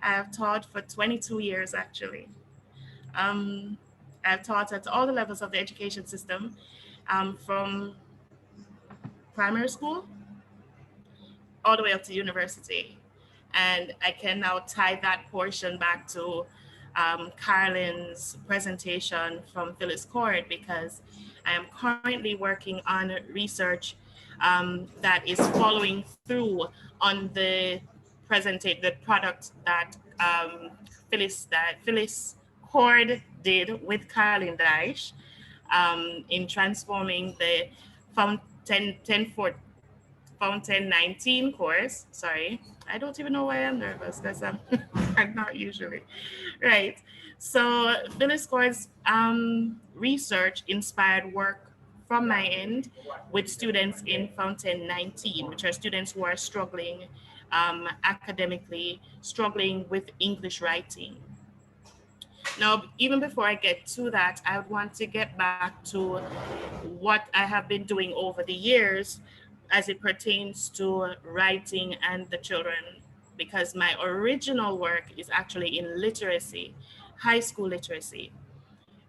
I have taught for 22 years, actually. Um, I've taught at all the levels of the education system, from primary school all the way up to university. And I can now tie that portion back to Carlin's presentation from Phyllis Cord because I am currently working on research that is following through on the product that Phyllis Cord did with Carlin Daesh in transforming the Fountain 19 course. Sorry, I don't even know why I'm nervous because I'm not usually. Right. So Phyllis Core's research inspired work from my end with students in Fountain 19, which are students who are struggling academically, struggling with English writing. Now, even before I get to that, I would want to get back to what I have been doing over the years as it pertains to writing and the children, because my original work is actually in literacy, high school literacy.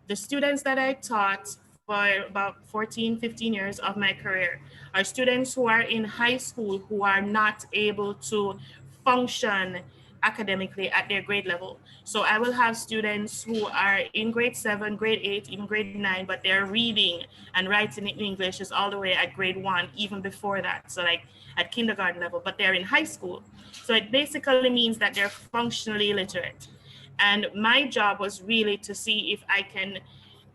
The students that I taught for about 14, 15 years of my career are students who are in high school who are not able to function academically at their grade level. So I will have students who are in grade 7, grade 8, even grade 9, but they're reading and writing in English is all the way at grade 1, even before that. So like at kindergarten level, but they're in high school. So it basically means that they're functionally illiterate. And my job was really to see if I can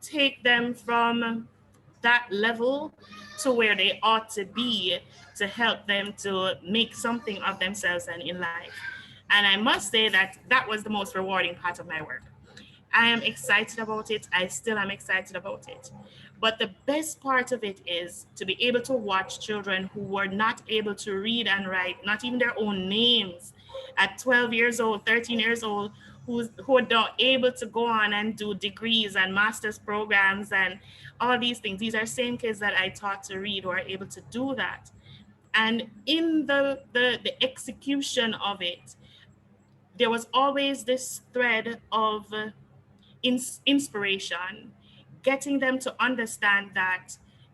take them from that level to where they ought to be to help them to make something of themselves and in life. And I must say that that was the most rewarding part of my work. I am excited about it. I still am excited about it. But the best part of it is to be able to watch children who were not able to read and write, not even their own names, at 12 years old, 13 years old, who are not able to go on and do degrees and master's programs and all these things. These are same kids that I taught to read who are able to do that. And in the execution of it, there was always this thread of inspiration, getting them to understand that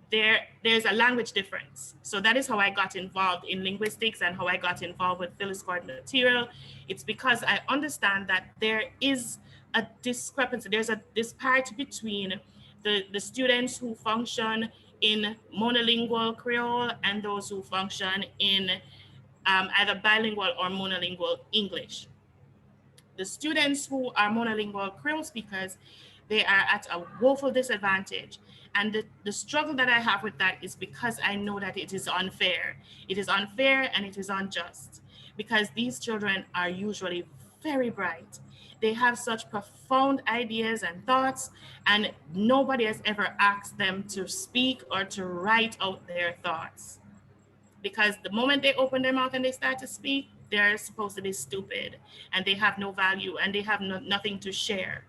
there's a language difference. So that is how I got involved in linguistics and how I got involved with Phyllis Gordon material. It's because I understand that there is a discrepancy, there's a disparity between the students who function in monolingual Creole and those who function in either bilingual or monolingual English. The students who are monolingual Creole speakers, they are at a woeful disadvantage. And the struggle that I have with that is because I know that it is unfair. It is unfair and it is unjust, because these children are usually very bright. They have such profound ideas and thoughts, and nobody has ever asked them to speak or to write out their thoughts, because the moment they open their mouth and they start to speak, they're supposed to be stupid and they have no value and they have nothing to share.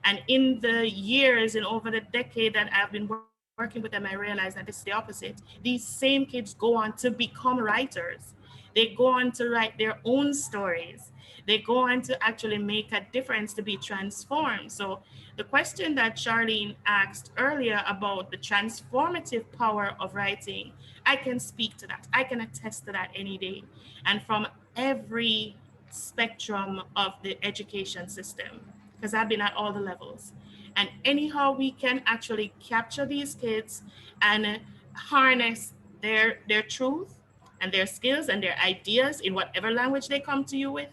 And in the years and over the decade that I've been working with them, I realized that this is the opposite. These same kids go on to become writers. They go on to write their own stories. They go on to actually make a difference, to be transformed. So the question that Charlene asked earlier about the transformative power of writing, I can speak to that. I can attest to that any day. And from every spectrum of the education system, because I've been at all the levels. And anyhow we can actually capture these kids and harness their truth and their skills and their ideas in whatever language they come to you with,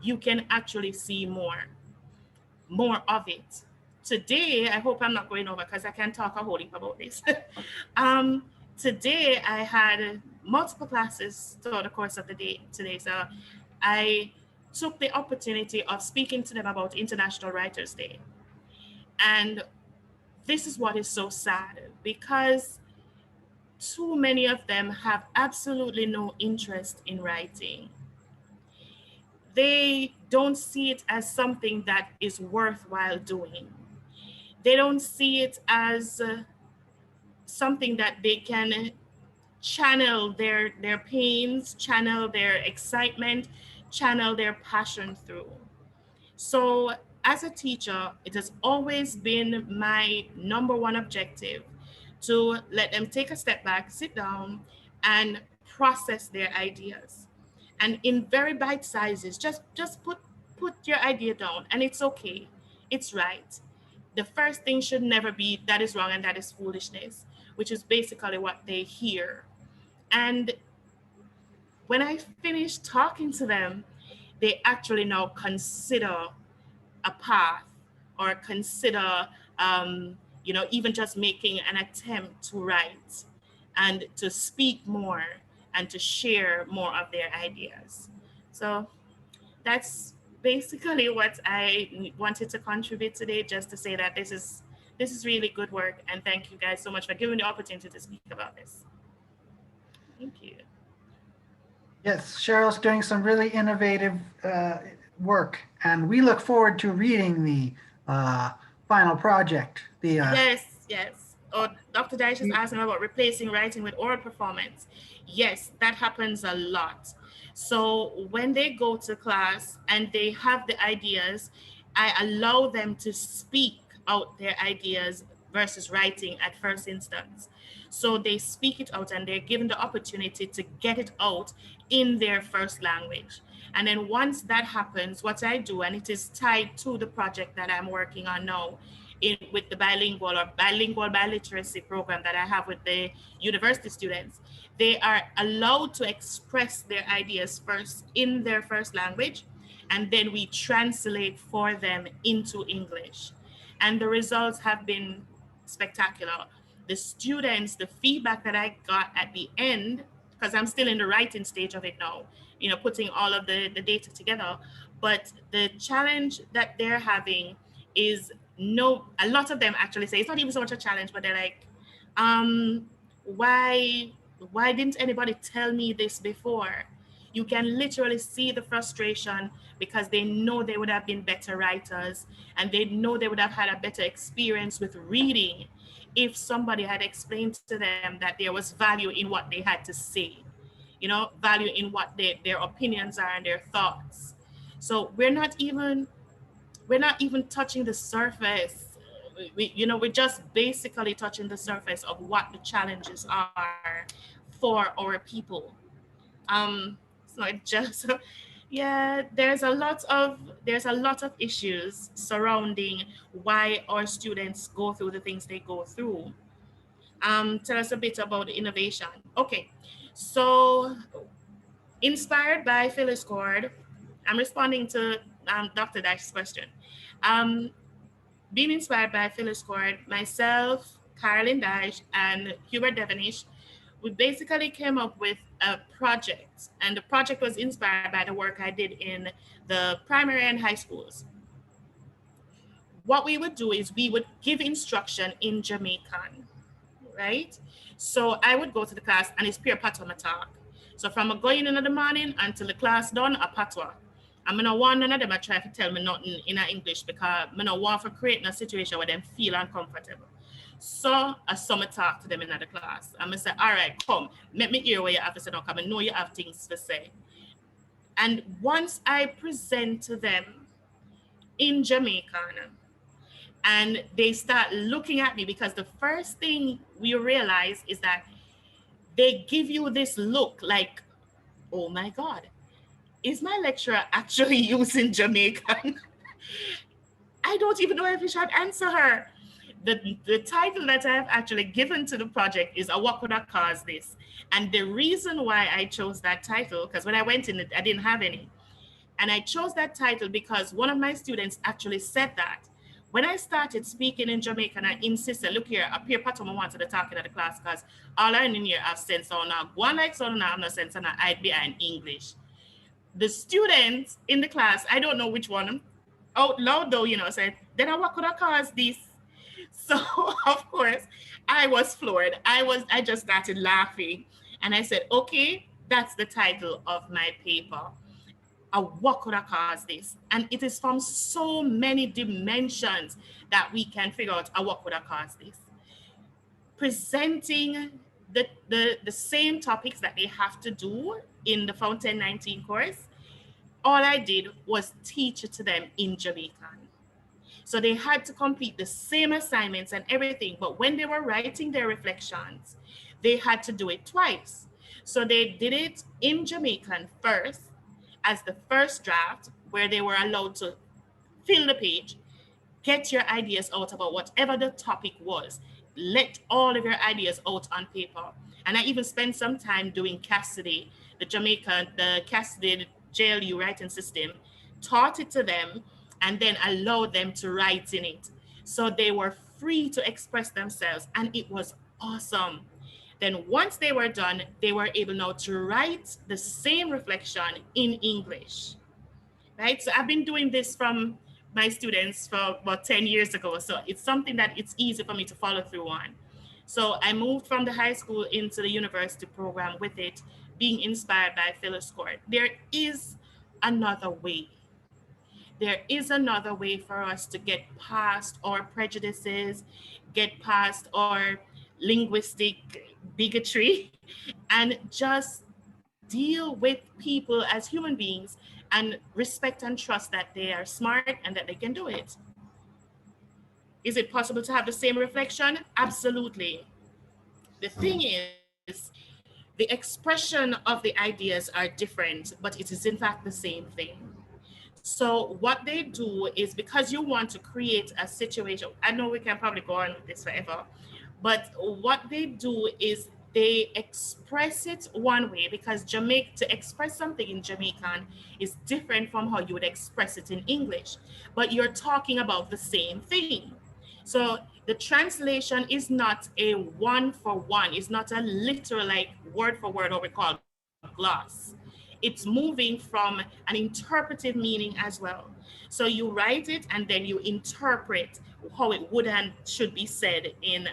you can actually see more of it. Today, I hope I'm not going over because I can talk a whole heap about this. Today, I had multiple classes throughout the course of the day today. So I took the opportunity of speaking to them about International Writers' Day. And this is what is so sad, because too many of them have absolutely no interest in writing. They don't see it as something that is worthwhile doing. They don't see it as something that they can channel their pains, channel their excitement, channel their passion through. So as a teacher, it has always been my number one objective to let them take a step back, sit down, and process their ideas. And in very bite sizes, just put your idea down, and it's okay. It's right. The first thing should never be that is wrong and that is foolishness, which is basically what they hear. And when I finish talking to them, they actually now consider a path, or consider, even just making an attempt to write and to speak more and to share more of their ideas. So that's basically what I wanted to contribute today, just to say that this is really good work, and thank you guys so much for giving me the opportunity to speak about this. Thank you. Yes, Cheryl's doing some really innovative work, and we look forward to reading the final project. Yes. Oh, Dr. Daesh is asking about replacing writing with oral performance. Yes, that happens a lot. So when they go to class and they have the ideas, I allow them to speak out their ideas versus writing at first instance. So they speak it out and they're given the opportunity to get it out in their first language. And then once that happens, what I do, and it is tied to the project that I'm working on now, with the bilingual or bilingual biliteracy program that I have with the university students, they are allowed to express their ideas first in their first language, and then we translate for them into English. And the results have been spectacular. The students, the feedback that I got at the end, because I'm still in the writing stage of it now, putting all of the data together, but the challenge that they're having is, a lot of them actually say, it's not even so much a challenge, but they're like, why didn't anybody tell me this before? You can literally see the frustration, because they know they would have been better writers, and they know they would have had a better experience with reading if somebody had explained to them that there was value in what they had to say. value in what their opinions are and their thoughts. So we're not even touching the surface. We're just basically touching the surface of what the challenges are for our people. So it just yeah, there's a lot of issues surrounding why our students go through the things they go through. Tell us a bit about the innovation. Okay, so inspired by Phyllis Cord, I'm responding to Dr. Dash's question. Um, Being inspired by Phyllis Cord, myself, Carolyn Dash, and Hubert Devenish, we basically came up with a project, and the project was inspired by the work I did in the primary and high schools. What we would do is we would give instruction in Jamaican, right? So I would go to the class and it's pure patois talk. So from going in the morning until the class done, a patois. I'm gonna want none of them to try to tell me nothing in English because I don't want to create a situation where them feel uncomfortable. So I summer talk to them in the class. I'm gonna say, all right, come, let me hear what you have to say now, come, I know you have things to say. And once I present to them in Jamaican, and they start looking at me, because the first thing we realize is that they give you this look like, oh my God, is my lecturer actually using Jamaican? I don't even know if I should answer her. The title that I have actually given to the project is What Could I Cause This? And the reason why I chose that title, because when I went in, I didn't have any. And I chose that title because one of my students actually said that. When I started speaking in Jamaican, I insisted, look here, a peer pattern wanted to talk in the class because all I in here have sense on now. One like so now I'm not sense and I'd be in English. The students in the class, I don't know which one, out loud though, said, then what could I cause this? So of course, I was floored. I just started laughing. And I said, okay, that's the title of my paper. What could have caused this? And it is from so many dimensions that we can figure out what could have caused this. Presenting the same topics that they have to do in the Fountain 19 course, all I did was teach it to them in Jamaican. So they had to complete the same assignments and everything, but when they were writing their reflections, they had to do it twice. So they did it in Jamaican first, as the first draft, where they were allowed to fill the page, get your ideas out about whatever the topic was. Let all of your ideas out on paper. And I even spent some time doing Cassidy, the Cassidy JLU writing system, taught it to them, and then allowed them to write in it. So they were free to express themselves, and it was awesome. Then once they were done, they were able now to write the same reflection in English, right? So I've been doing this from my students for about 10 years ago. So it's something that it's easy for me to follow through on. So I moved from the high school into the university program with it, being inspired by Phyllis Court. There is another way. There is another way for us to get past our prejudices, get past our linguistic bigotry, and just deal with people as human beings and respect and trust that they are smart and that they can do it. Is it possible to have the same reflection? Absolutely. The thing is, the expression of the ideas are different, but it is in fact the same thing. So what they do is, because you want to create a situation, I know we can probably go on with this forever, but what they do is they express it one way, because to express something in Jamaican is different from how you would express it in English, but you're talking about the same thing. So the translation is not a one for one. It's not a literal, like word for word, what we call gloss. It's moving from an interpretive meaning as well. So you write it and then you interpret how it would and should be said in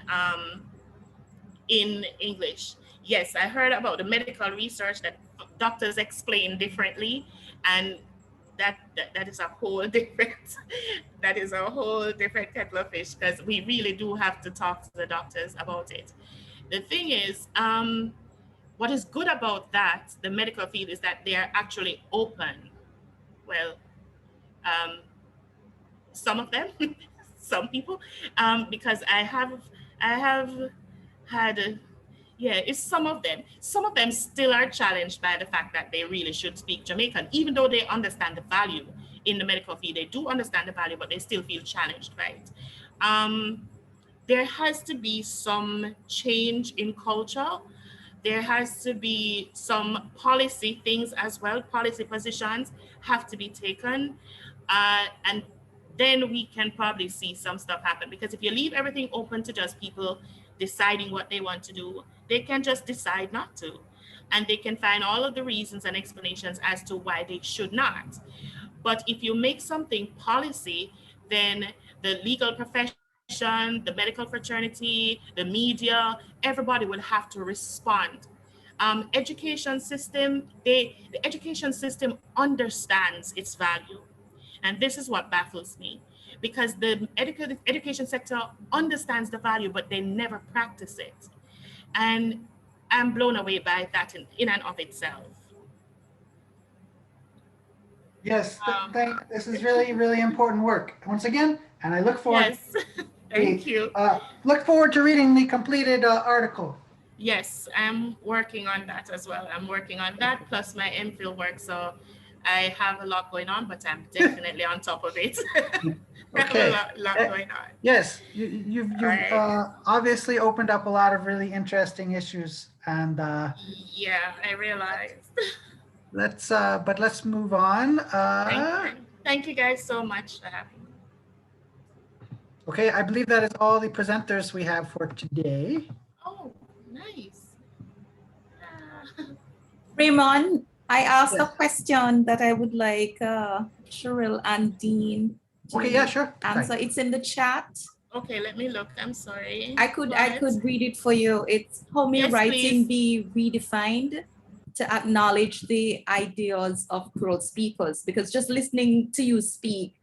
English. Yes, I heard about the medical research that doctors explain differently, and that is a whole different that is a whole different kettle of fish, because we really do have to talk to the doctors about it. The thing is, what is good about that, the medical field, is that they are actually open. Well, um, some of them, some people, because I have had, yeah, it's some of them. Some of them still are challenged by the fact that they really should speak Jamaican, even though they understand the value in the medical field. They do understand the value, but they still feel challenged, right? There has to be some change in culture. There has to be some policy things as well. Policy positions have to be taken. And then we can probably see some stuff happen. Because if you leave everything open to just people deciding what they want to do, they can just decide not to. And they can find all of the reasons and explanations as to why they should not. But if you make something policy, then the legal profession, the medical fraternity, the media, everybody will have to respond. Education system, the education system understands its value. And this is what baffles me, because the education sector understands the value, but they never practice it. And I'm blown away by that in and of itself. Yes, this is really, really important work. Once again, and I look forward. Yes, thank you. Look forward to reading the completed article. Yes, I'm working on that as well. I'm working on that plus my MPhil work. So I have a lot going on, but I'm definitely on top of it. I Okay. have a lot going on. Yes, you've Right. obviously opened up a lot of really interesting issues, and Yeah, I realized. let's move on. Thank you guys so much for having me. Okay, I believe that is all the presenters we have for today. Oh, nice. Raymond, I asked a Yes. question that I would like Cheryl and Dean to Okay, yeah, sure. answer. Fine. It's in the chat. Okay, let me look. I'm sorry. I could read it for you. It's how may Yes, writing please. be redefined to acknowledge the ideas of Creole speakers? Because just listening to you speak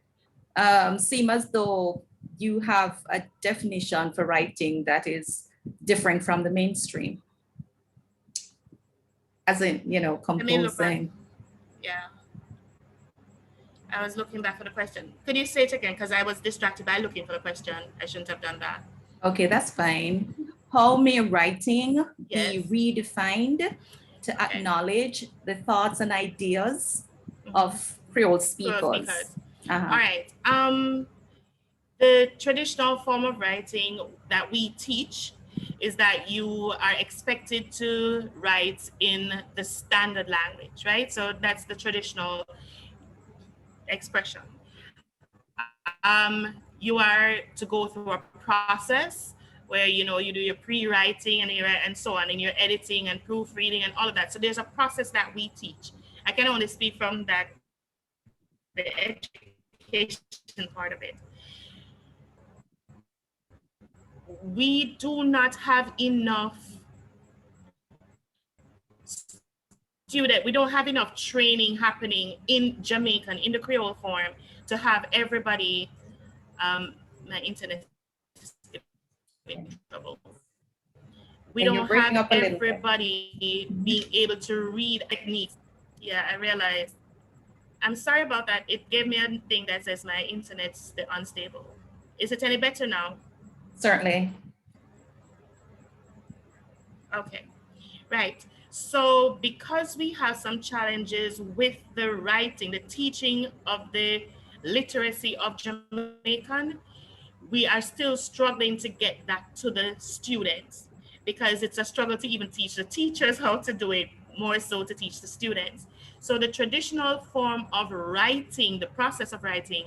seem as though you have a definition for writing that is different from the mainstream. As in, you know, Let me look back. composing. Yeah. I was looking back for the question. Could you say it again? Because I was distracted by looking for the question. I shouldn't have done that. Okay, that's fine. How may writing Yes. be redefined to acknowledge the thoughts and ideas of Creole speakers? Creole speakers. Uh-huh. All right. The traditional form of writing that we teach is that you are expected to write in the standard language, right? So that's the traditional expression. You are to go through a process where you do your pre-writing and so on, and your editing and proofreading and all of that. So there's a process that we teach. I can only speak from that, the education part of it. We do not have enough we don't have enough training happening in Jamaican, in the Creole form, to have everybody, my internet is in trouble. We don't have everybody being able to read techniques. Yeah, I realized. I'm sorry about that. It gave me a thing that says my internet's unstable. Is it any better now? Certainly. Okay, right. So because we have some challenges with the writing, the teaching of the literacy of Jamaican, we are still struggling to get that to the students, because it's a struggle to even teach the teachers how to do it, more so to teach the students. So the traditional form of writing, the process of writing,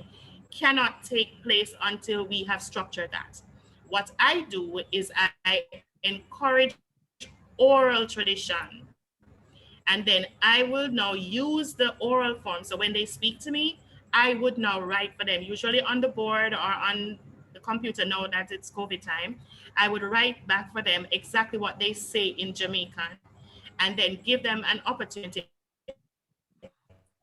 cannot take place until we have structured that. What I do is I encourage oral tradition, and then I will now use the oral form. So when they speak to me, I would now write for them, usually on the board or on the computer, now that it's COVID time. I would write back for them exactly what they say in Jamaican, and then give them an opportunity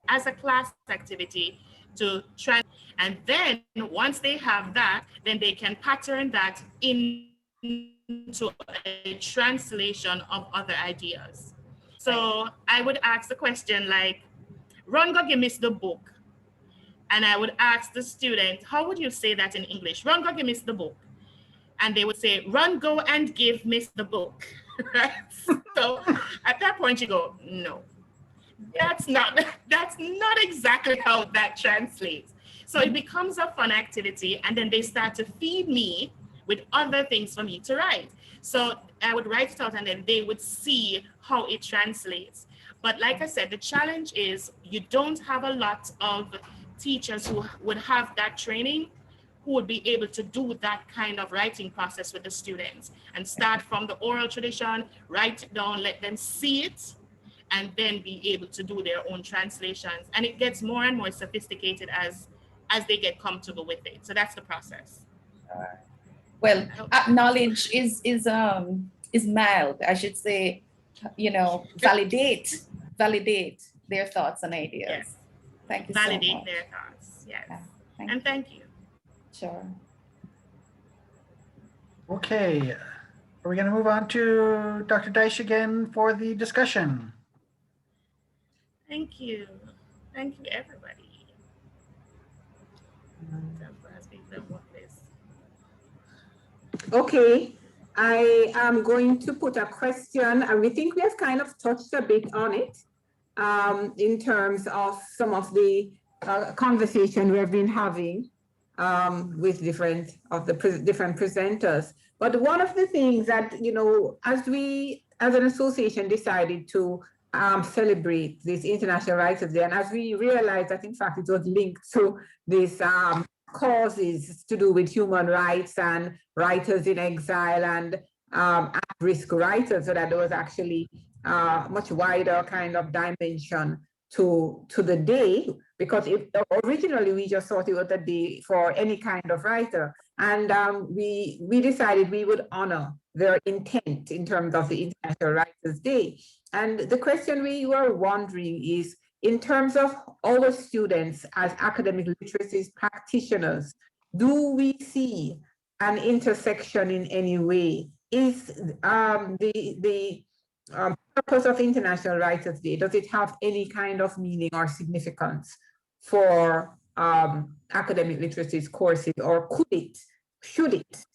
as a class activity to try. And then once they have that, then they can pattern that into a translation of other ideas. So I would ask the question like, run go give Miss the book. And I would ask the student, how would you say that in English? Run go give Miss the book. And they would say, run, go and give Miss the book. Right? So at that point you go, no, that's not exactly how that translates. So it becomes a fun activity, and then they start to feed me with other things for me to write. So I would write it out and then they would see how it translates. But like I said, the challenge is you don't have a lot of teachers who would have that training, who would be able to do that kind of writing process with the students and start from the oral tradition, write it down, let them see it, and then be able to do their own translations. And it gets more and more sophisticated as they get comfortable with it. So that's the process. Well, acknowledge is mild. I should say, validate their thoughts and ideas. Yes. Thank you Validate so much. their thoughts. Yes. Yeah, and thank you. Sure. Okay, are we going to move on to Dr. Deitch again for the discussion? Thank you. Thank you, everybody. Okay, I am going to put a question, and we think we have kind of touched a bit on it in terms of some of the conversation we have been having with different presenters. But one of the things that, as we, as an association, decided to celebrate this International Writers' Day, and as we realized that, in fact, it was linked to this causes to do with human rights and writers in exile and at-risk writers, so that there was actually much wider kind of dimension to the day, because originally we just thought it was a day for any kind of writer. And we decided we would honor their intent in terms of the International Writers' Day. And the question we were wondering is, in terms of our students as academic literacy practitioners, do we see an intersection in any way? Is the purpose of International Writers' Day, does it have any kind of meaning or significance for academic literacy courses, or could it, should it?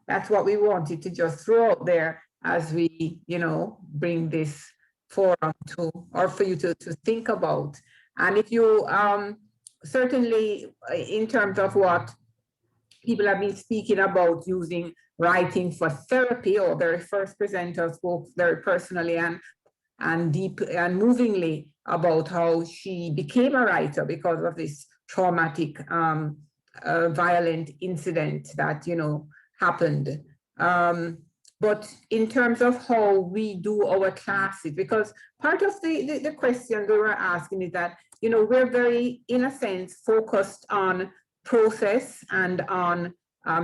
That's what we wanted to just throw out there as we, bring this forum to, or for you to think about. And if you certainly, in terms of what people have been speaking about, using writing for therapy, or very first presenter spoke very personally and deep and movingly about how she became a writer because of this traumatic violent incident that happened. But in terms of how we do our classes, because part of the question we were asking is that, we're very, in a sense, focused on process and on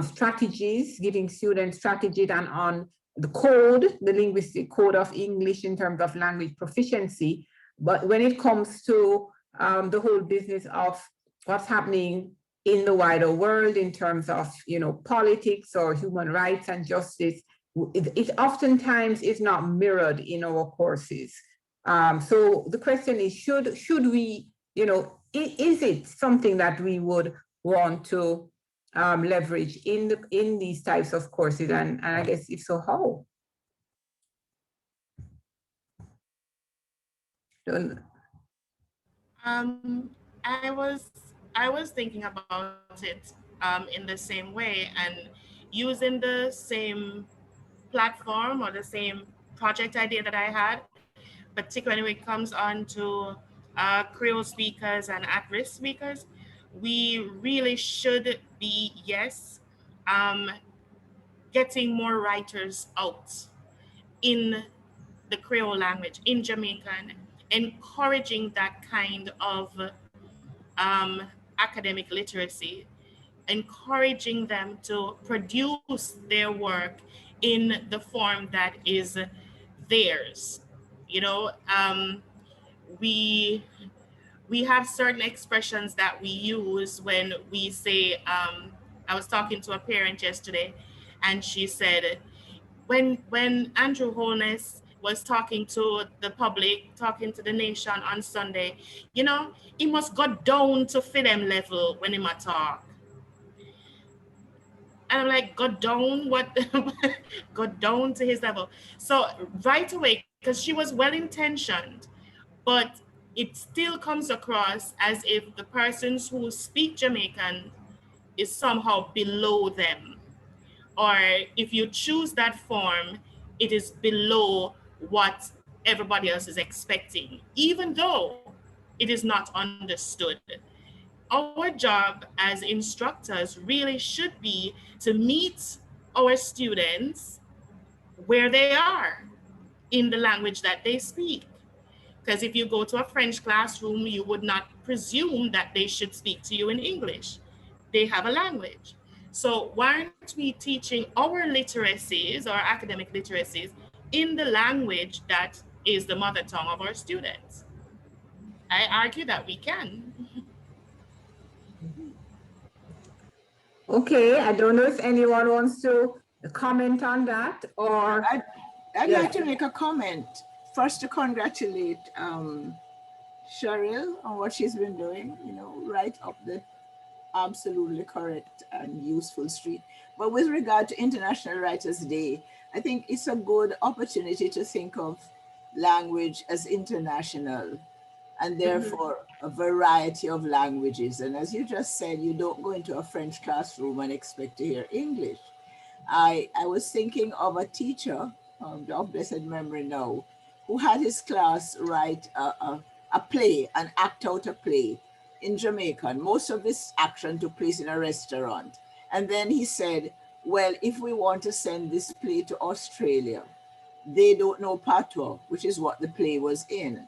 strategies, giving students strategies, and on the code, the linguistic code of English in terms of language proficiency. But when it comes to the whole business of what's happening in the wider world in terms of, politics or human rights and justice, it oftentimes is not mirrored in our courses. So the question is, should we, is it something that we would want to leverage in these types of courses, and I guess if so, how? I was thinking about it in the same way, and using the same platform or the same project idea that I had, particularly when it comes on to Creole speakers and at-risk speakers. We really should be, getting more writers out in the Creole language, in Jamaican, encouraging that kind of academic literacy, encouraging them to produce their work in the form that is theirs. We have certain expressions that we use when we say, I was talking to a parent yesterday, and she said, when Andrew Holness was talking to the public, talking to the nation on Sunday, you know, he must go down to fit them level when he might talk. And I'm like, go down, what? Go down to his level. So right away, because she was well intentioned, but it still comes across as if the persons who speak Jamaican is somehow below them. Or if you choose that form, it is below what everybody else is expecting, even though it is not understood. Our job as instructors really should be to meet our students where they are in the language that they speak. Because if you go to a French classroom, you would not presume that they should speak to you in English. They have a language. So why aren't we teaching our literacies, our academic literacies, in the language that is the mother tongue of our students? I argue that we can. Okay, I don't know if anyone wants to comment on that or. I'd like to make a comment. First, to congratulate Cheryl on what she's been doing, you know, right up the absolutely correct and useful street. But with regard to International Writers' Day, I think it's a good opportunity to think of language as international and therefore a variety of languages. And as you just said, you don't go into a French classroom and expect to hear English. I was thinking of a teacher, of blessed memory now, who had his class write a play and act out a play in Jamaica. Most of this action took place in a restaurant. And then he said, well, if we want to send this play to Australia, they don't know patois, which is what the play was in.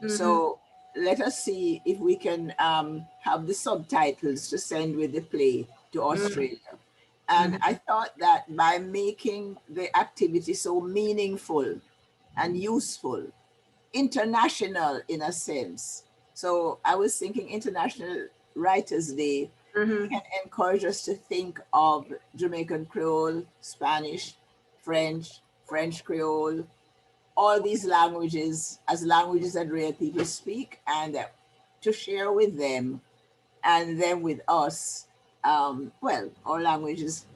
So let us see if we can have the subtitles to send with the play to Australia. And I thought that by making the activity so meaningful and useful, international in a sense. So I was thinking International Writers' Day can encourage us to think of Jamaican Creole, Spanish, French, French Creole, all these languages as languages that real people speak, and to share with them and then with us. Well, our language is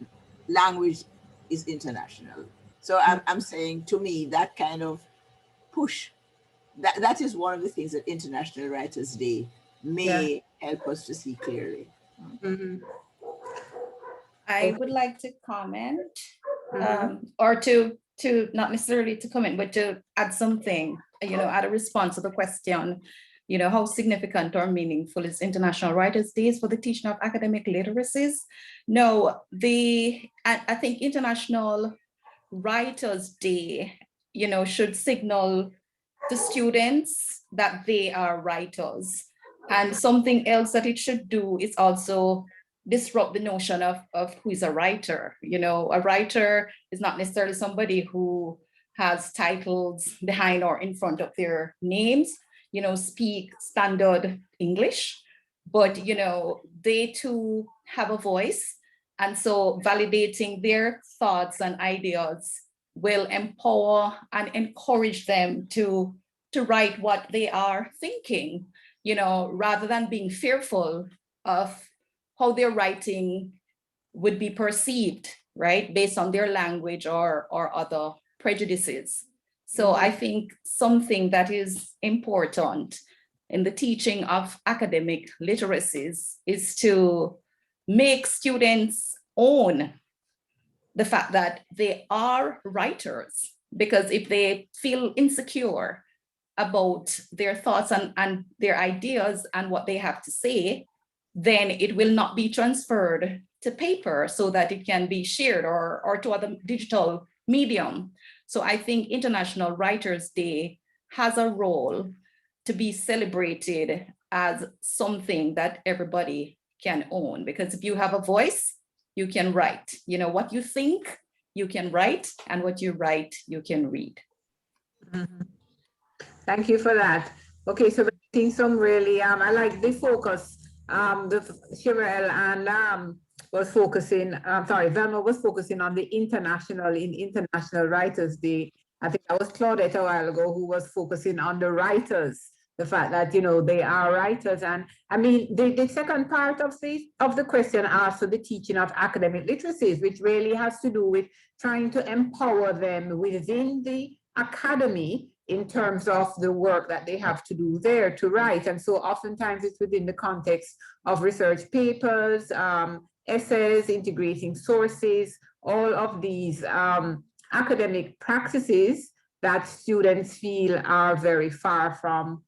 international. So I'm saying, to me, that kind of push, that is one of the things that International Writers' Day may help us to see clearly. I would like to comment, or to not necessarily to comment, but to add something, you know, add a response to the question, you know, how significant or meaningful is International Writers' Days for the teaching of academic literacies? No, I think International Writers' Day, you know, should signal to students that they are writers. And something else that it should do is also disrupt the notion of who is a writer. You know, a writer is not necessarily somebody who has titles behind or in front of their names, you know, speak standard English, but, you know, they too have a voice. And so validating their thoughts and ideas will empower and encourage them to write what they are thinking, you know, rather than being fearful of how their writing would be perceived, right, based on their language or other prejudices. So I think something that is important in the teaching of academic literacies is to make students own the fact that they are writers, because if they feel insecure about their thoughts and their ideas and what they have to say, then it will not be transferred to paper so that it can be shared or to other digital medium. So I think International Writers' Day has a role to be celebrated as something that everybody can own, because if you have a voice, you can write. You know, what you think, you can write, and what you write, you can read. Thank you for that. Okay, so we're seeing some really, I like the focus. The Cheryl and was focusing, Velma was focusing on the International Writers' Day I think that was Claudette a while ago who was focusing on the writers, the fact that, you know, they are writers. And I mean, the second part of the question asks for the teaching of academic literacies, which really has to do with trying to empower them within the academy in terms of the work that they have to do there to write. And so oftentimes it's within the context of research papers, essays, integrating sources, all of these academic practices that students feel are very far from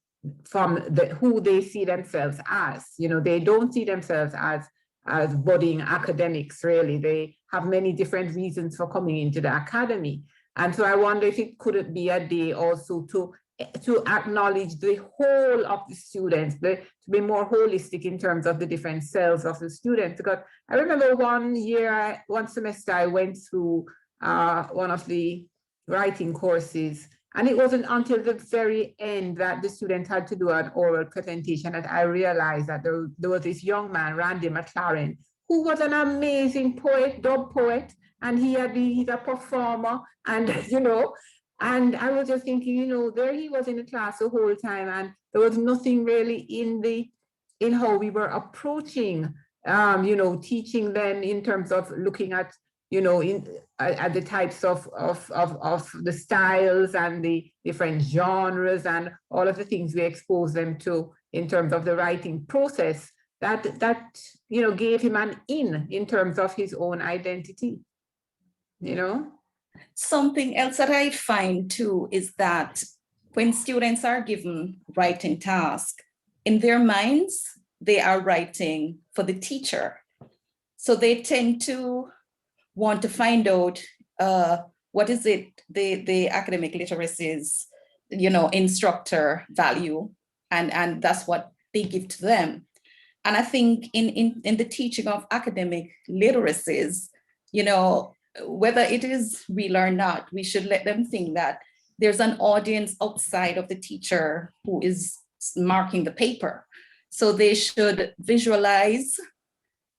who they see themselves as. You know, they don't see themselves as budding academics, really. They have many different reasons for coming into the academy. And so I wonder if it couldn't be a day also to acknowledge the whole of the students, to be more holistic in terms of the different cells of the students. Because I remember one semester I went through one of the writing courses, and it wasn't until the very end that the students had to do an oral presentation that I realized that there was this young man, Randy McLaren, who was an amazing poet, dub poet, and he's a performer, and you know, and I was just thinking, you know, there he was in the class the whole time, and there was nothing really in how we were approaching, you know, teaching them in terms of looking at, you know, at the types of the styles and the different genres and all of the things we expose them to in terms of the writing process that you know, gave him an in terms of his own identity, you know. Something else that I find too is that when students are given writing tasks, in their minds, they are writing for the teacher. So they tend to want to find out what is it the academic literacies, you know, instructor value, and that's what they give to them. And I think in the teaching of academic literacies, you know, whether it is real or not, we should let them think that there's an audience outside of the teacher who is marking the paper. So they should visualize,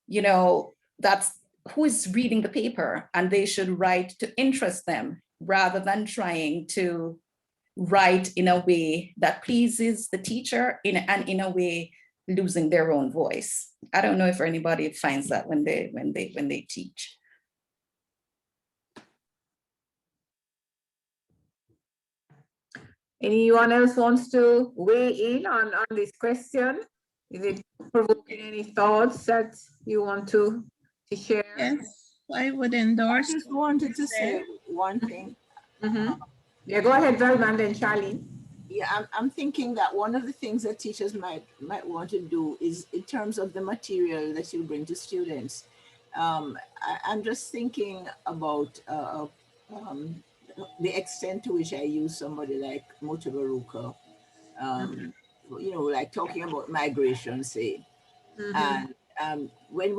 you know, that's who is reading the paper, and they should write to interest them rather than trying to write in a way that pleases the teacher and in a way losing their own voice. I don't know if anybody finds that when they teach. Anyone else wants to weigh in on this question? Is it provoking any thoughts that you want to share? Yes, I would endorse. I just wanted to say one thing. Mm-hmm. Yeah, go ahead, Velma, and then Charlene. Yeah, I'm thinking that one of the things that teachers might want to do is in terms of the material that you bring to students. I'm just thinking about the extent to which I use somebody like Mutabaruka, you know, like talking about migration, say. And when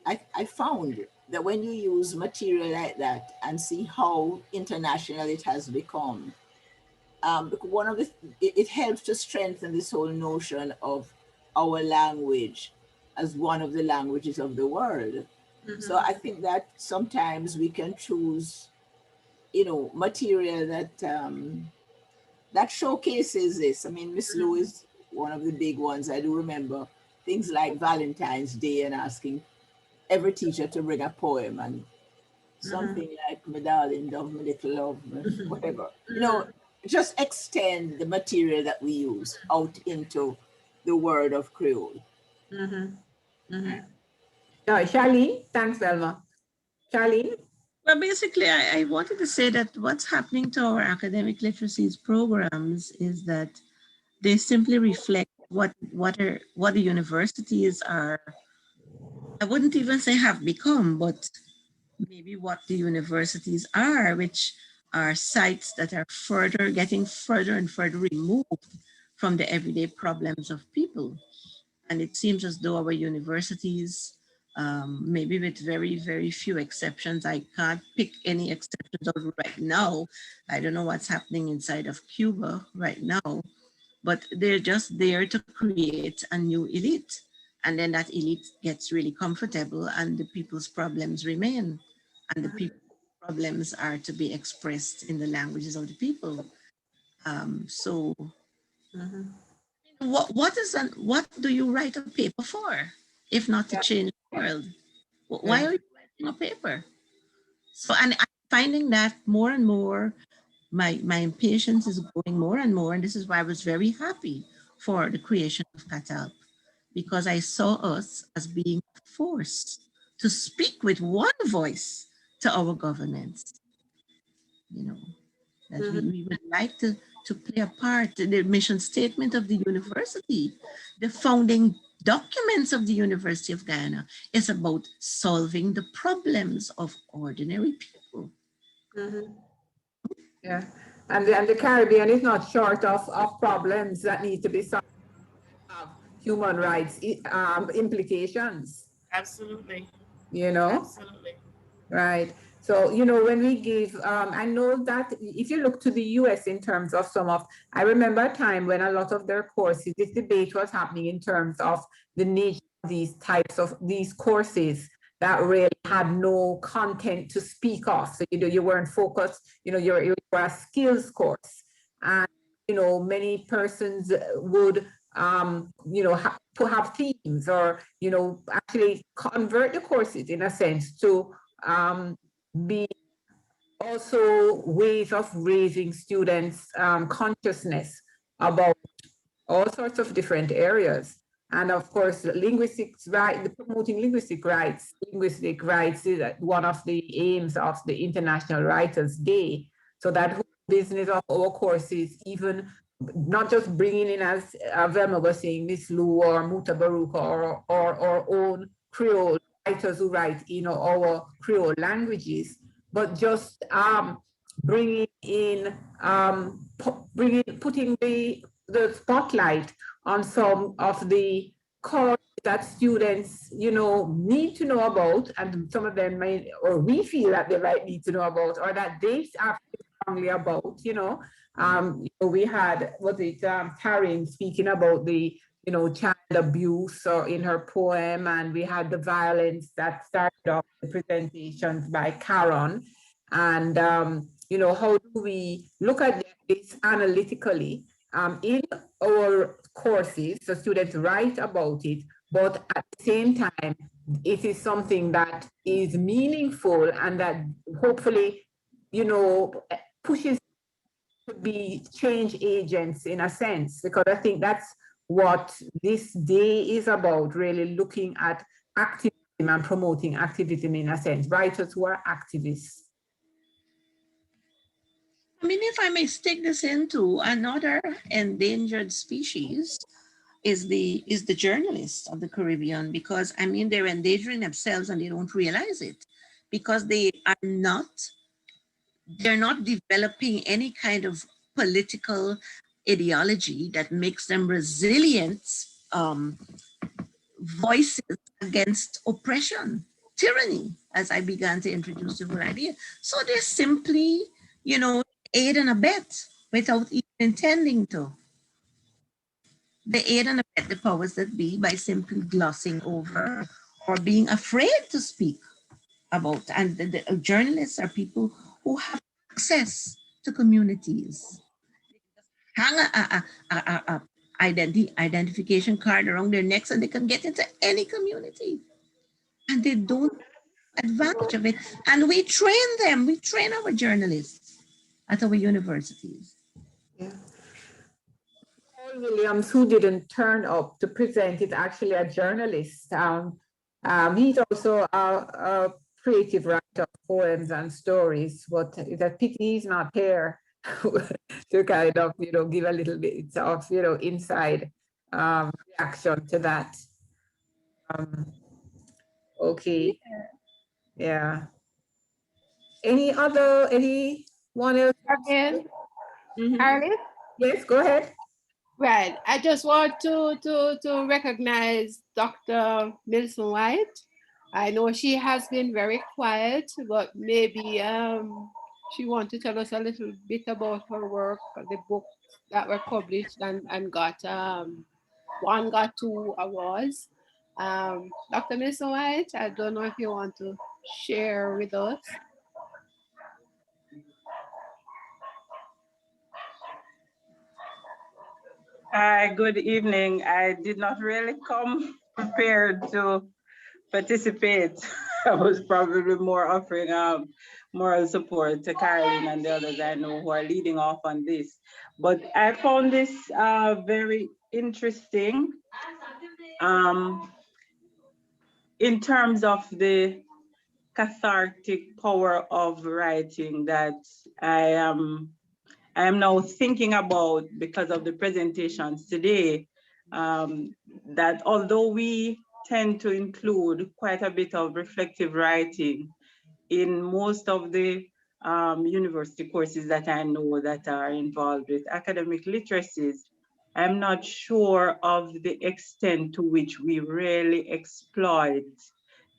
I found that when you use material like that and see how international it has become, one of it helps to strengthen this whole notion of our language as one of the languages of the world. So I think that sometimes we can choose, you know, material that that showcases this. I mean, Miss Lou is one of the big ones. I do remember things like Valentine's Day and asking every teacher to bring a poem and something like "My darling, love me, little love," whatever. You know, just extend the material that we use out into the world of Creole. Charlene, thanks, Velma. Charlene? Well, basically, I wanted to say that what's happening to our academic literacies programs is that they simply reflect what the universities are. I wouldn't even say have become, but maybe what the universities are, which are sites that are getting further and further removed from the everyday problems of people. And it seems as though our universities, maybe with very, very few exceptions, I can't pick any exceptions out right now. I don't know what's happening inside of Cuba right now, but they're just there to create a new elite. And then that elite gets really comfortable and the people's problems remain. And the people's problems are to be expressed in the languages of the people. So Mhm. what do you write a paper for, if not to Yeah. change the world? Why Yeah. are you writing a paper? So, and I'm finding that more and more, my impatience is growing more and more. And this is why I was very happy for the creation of CATALP, because I saw us as being a force to speak with one voice to our governments, you know, that Mhm. we would like to play a part in the mission statement of the university. The founding documents of the University of Guyana is about solving the problems of ordinary people. Mhm. Yeah. And the Caribbean is not short of problems that need to be solved, human rights implications, Absolutely. you know? Absolutely. Right. So, you know, when we give, I know that if you look to the US in terms of some of, I remember a time when a lot of their courses, this debate was happening in terms of the nature of these types of these courses that really had no content to speak of. So, you know, you weren't focused, you know, you were a skills course. And, you know, many persons would, you know, to have themes or, you know, actually convert the courses in a sense to be also ways of raising students' consciousness about all sorts of different areas. And of course, linguistics, right, the promoting linguistic rights is one of the aims of the International Writers' Day. So that whole business of our courses, even not just bringing in, as Velma was saying, Miss Lou or Mutabaruka or our own Creole writers who write, you know, our Creole languages, but just bringing in, putting the spotlight on some of the causes that students, you know, need to know about, and some of them may, or we feel that they might need to know about, or that they are strongly about, you know. You know, we had, was it Taryn speaking about the, you know, child abuse or in her poem, and we had the violence that started off the presentations by Karen. And, you know, how do we look at this analytically in our courses, so students write about it, but at the same time, it is something that is meaningful and that hopefully, you know, pushes to be change agents in a sense, because I think that's what this day is about, really looking at activism and promoting activism in a sense, writers who are activists. I mean, if I may stick this into another endangered species, is the journalists of the Caribbean, because I mean they're endangering themselves and they don't realize it, because they're not developing any kind of political ideology that makes them resilient voices against oppression, tyranny, as I began to introduce the whole idea. So they're simply, you know, aid and abet without even intending to. They aid and abet the powers that be by simply glossing over or being afraid to speak about. And the journalists are people who have access to communities. Hang a identification card around their necks and they can get into any community. And they don't take advantage of it. And we train them, we train our journalists at our universities. Yeah. Paul Williams, who didn't turn up to present, is actually a journalist. He's also a creative writer of poems and stories, but it's a pity he's not here to kind of, you know, give a little bit of, you know, inside reaction to that. Okay, yeah. Anyone else? Again, Mhm. Alice? Yes, go ahead. Right. I just want to recognize Dr. Milson White. I know she has been very quiet, but maybe she wants to tell us a little bit about her work, the books that were published and got one got 2 awards. Dr. Milson White, I don't know if you want to share with us. Hi, good evening. I did not really come prepared to participate. I was probably more offering moral support to Caroline and the others I know who are leading off on this. But I found this very interesting in terms of the cathartic power of writing that I am now thinking about because of the presentations today, that although we tend to include quite a bit of reflective writing in most of the university courses that I know that are involved with academic literacies, I'm not sure of the extent to which we really exploit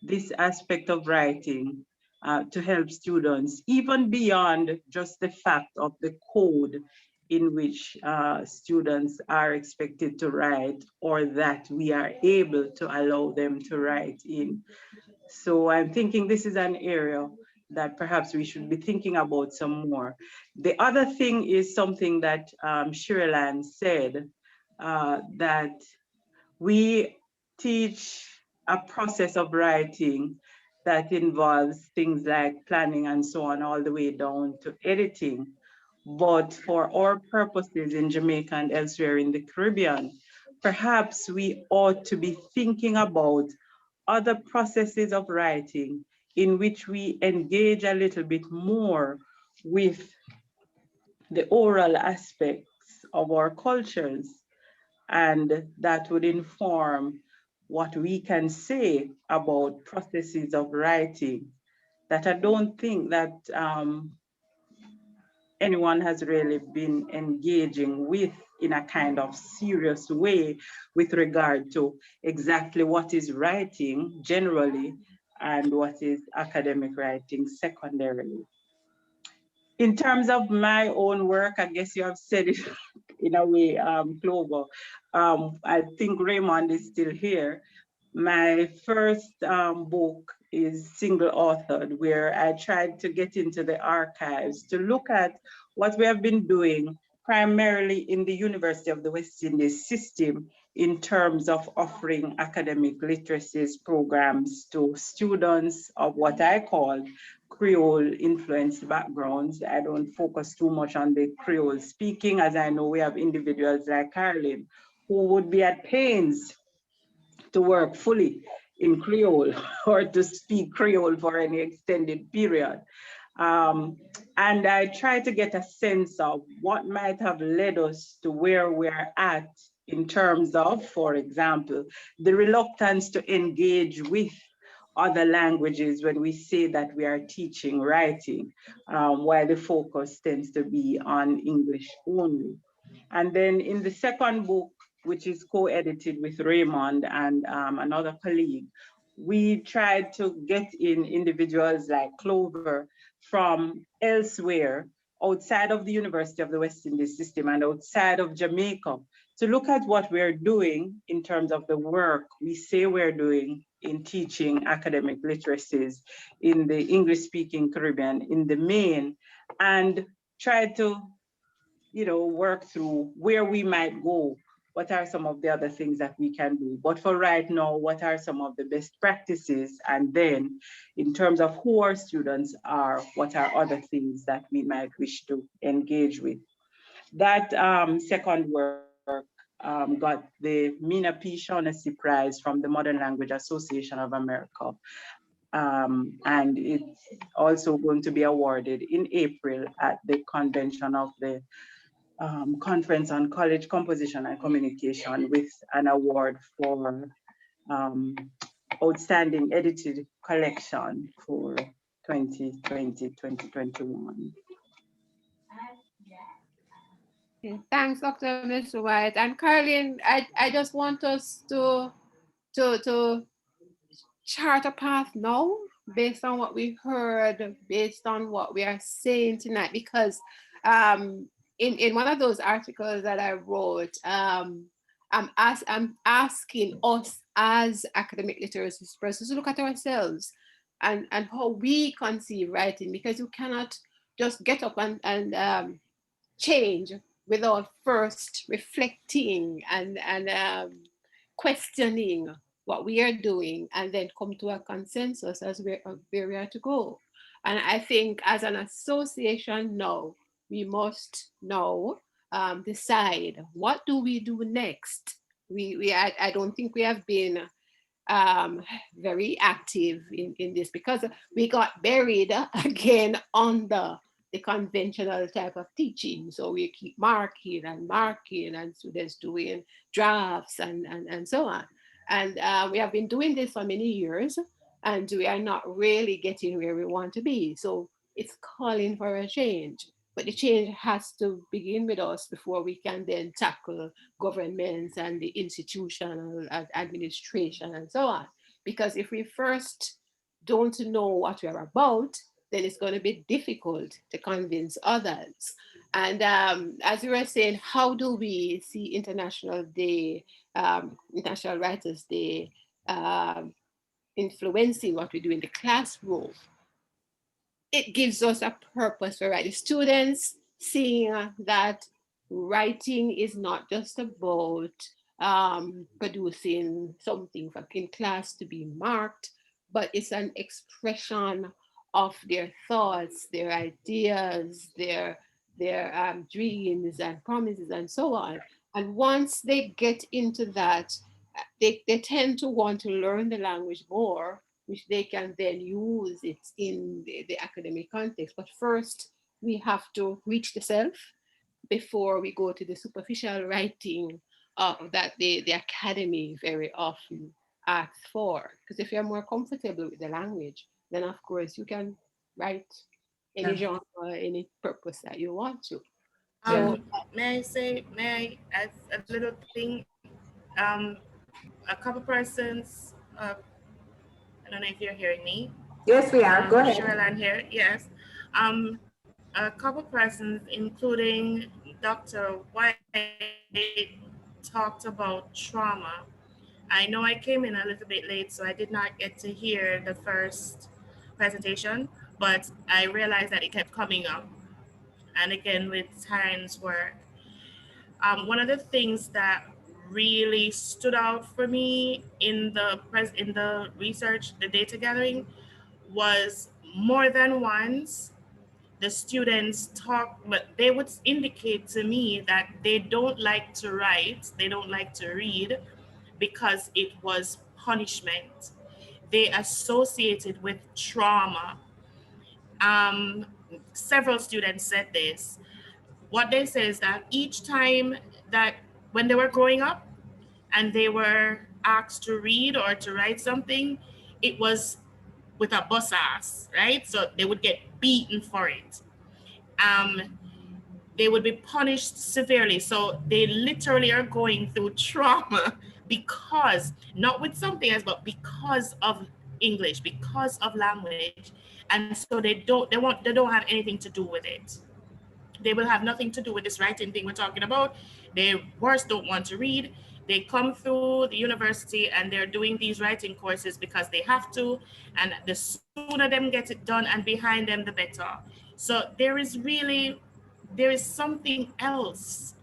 this aspect of writing to help students, even beyond just the fact of the code in which students are expected to write or that we are able to allow them to write in. So I'm thinking this is an area that perhaps we should be thinking about some more. The other thing is something that Shirley said, that we teach a process of writing that involves things like planning and so on, all the way down to editing. But for our purposes in Jamaica and elsewhere in the Caribbean, perhaps we ought to be thinking about other processes of writing in which we engage a little bit more with the oral aspects of our cultures, and that would inform what we can say about processes of writing that I don't think that anyone has really been engaging with in a kind of serious way with regard to exactly what is writing generally and what is academic writing secondarily. In terms of my own work, I guess you have said it in a way, Clover. I think Raymond is still here. My first book is single authored, where I tried to get into the archives to look at what we have been doing primarily in the University of the West Indies system in terms of offering academic literacies programs to students of what I call Creole influenced backgrounds. I don't focus too much on the Creole speaking, as I know we have individuals like Caroline who would be at pains to work fully in Creole or to speak Creole for any extended period. And I try to get a sense of what might have led us to where we're at in terms of, for example, the reluctance to engage with other languages when we say that we are teaching writing, while the focus tends to be on English only. And then in the second book, which is co-edited with Raymond and another colleague, we tried to get in individuals like Clover from elsewhere outside of the University of the West Indies system and outside of Jamaica to look at what we're doing in terms of the work we say we're doing in teaching academic literacies in the English-speaking Caribbean in the main, and try to work through where we might go. What are some of the other things that we can do? But for right now, what are some of the best practices? And then in terms of who our students are, what are other things that we might wish to engage with? That second work got the Mina P. Shaughnessy Prize from the Modern Language Association of America. And it's also going to be awarded in April at the convention of the Conference on College Composition and Communication with an award for outstanding edited collection for 2020-2021. Thanks, Dr. Mr. White. And Caroline, I just want us to chart a path now based on what we've heard, based on what we are saying tonight, because in one of those articles that I wrote, I'm asking us as academic literacy expressors to look at ourselves and how we conceive writing, because you cannot just get up and change without first reflecting and questioning what we are doing, and then come to a consensus as where we are to go. And I think as an association now, we must now decide, what do we do next? I don't think we have been very active in this, because we got buried again under the conventional type of teaching. So we keep marking and marking, and students doing drafts and so on. And we have been doing this for many years, and we are not really getting where we want to be. So it's calling for a change. But the change has to begin with us before we can then tackle governments and the institutional administration and so on. Because if we first don't know what we're about, then it's going to be difficult to convince others. And as you were saying, how do we see International Day, International Writers Day, influencing what we do in the classroom? It gives us a purpose for writing. Students seeing that writing is not just about producing something for in class to be marked, but it's an expression of their thoughts, their ideas, their dreams and promises and so on. And once they get into that, they tend to want to learn the language more, which they can then use it in the academic context. But first, we have to reach the self before we go to the superficial writing that the academy very often asks for. Because if you're more comfortable with the language, then of course you can write any genre, any purpose that you want to. So, May I add a little thing? A couple persons, I don't know if you're hearing me. Yes, we are. Go ahead. Sherilyn here, yes. A couple persons, including Dr. White, talked about trauma. I know I came in a little bit late, so I did not get to hear the first presentation, but I realized that it kept coming up. And again, with Taryn's work, one of the things that really stood out for me in the research, the data gathering, was more than once the students talk, but they would indicate to me that they don't like to write, they don't like to read because it was punishment. They associated with trauma. Several students said this. What they say is that each time that when they were growing up and they were asked to read or to write something, it was with a bus ass, right? So they would get beaten for it. They would be punished severely. So they literally are going through trauma because, not with something else, but because of English, because of language. And so they don't have anything to do with it. They will have nothing to do with this writing thing we're talking about. They worse don't want to read. They come through the university and they're doing these writing courses because they have to, and the sooner them get it done and behind them, the better. So there is something else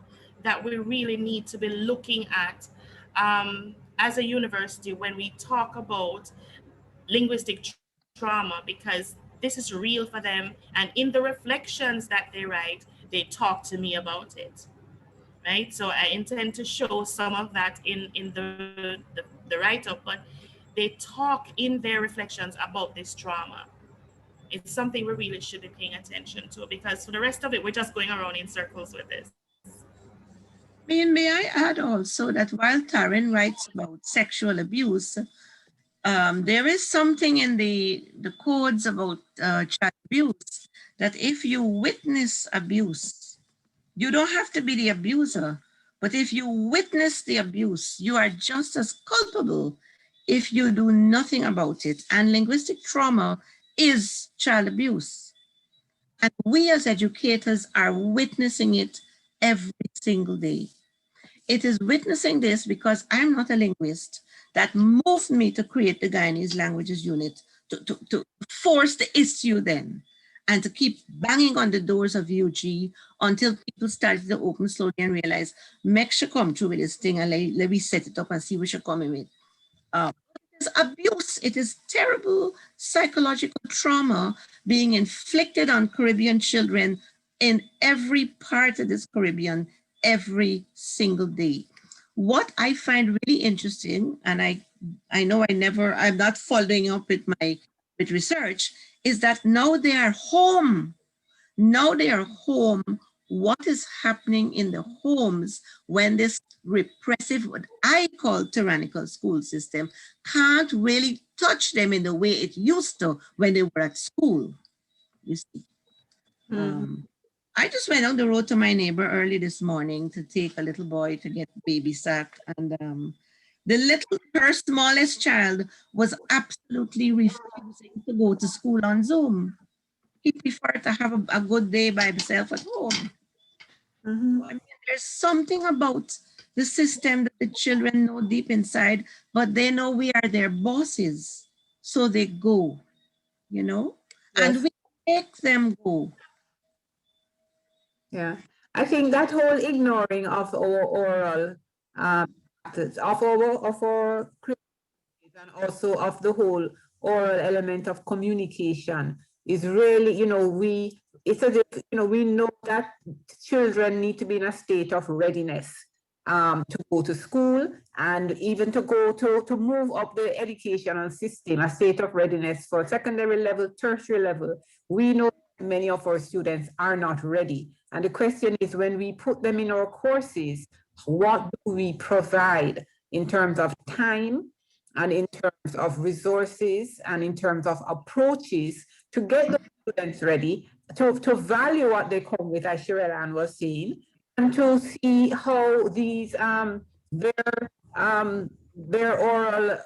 that we really need to be looking at as a university when we talk about linguistic trauma, because this is real for them. And in the reflections that they write, they talk to me about it. Right. So I intend to show some of that in the write-up, but they talk in their reflections about this trauma. It's something we really should be paying attention to, because for the rest of it, we're just going around in circles with this. May I add also that while Taryn writes about sexual abuse, there is something in the codes about child abuse that if you witness abuse, you don't have to be the abuser, but if you witness the abuse, you are just as culpable if you do nothing about it. And linguistic trauma is child abuse. And we as educators are witnessing it every single day. It is witnessing this because I'm not a linguist that moved me to create the Guyanese Languages Unit to force the issue then. and to keep banging on the doors of UG until people started to open slowly and realize, make sure come through with this thing and let me set it up and see what you're coming with. It is abuse. It is terrible psychological trauma being inflicted on Caribbean children in every part of this Caribbean every single day. What I find really interesting, and I know I'm not following up with research, is that now they are home. Now they are home. What is happening in the homes when this repressive, what I call tyrannical school system, can't really touch them in the way it used to when they were at school, you see. I just went on the road to my neighbor early this morning to take a little boy to get babysat, and her smallest child was absolutely refusing to go to school on Zoom. He preferred to have a good day by himself at home. I mean, there's something about the system that the children know deep inside, but they know we are their bosses, so they go, you know, and we make them go. Yeah, I think that whole ignoring of our oral practice, of our and also of the whole oral element of communication is really, it's as if, we know that children need to be in a state of readiness to go to school and even to go to move up the educational system, a state of readiness for secondary level, tertiary level. We know many of our students are not ready. And the question is, when we put them in our courses, what do we provide in terms of time and in terms of resources and in terms of approaches to get the students ready, to value what they come with, as Shirelle was saying, and to see how these their oral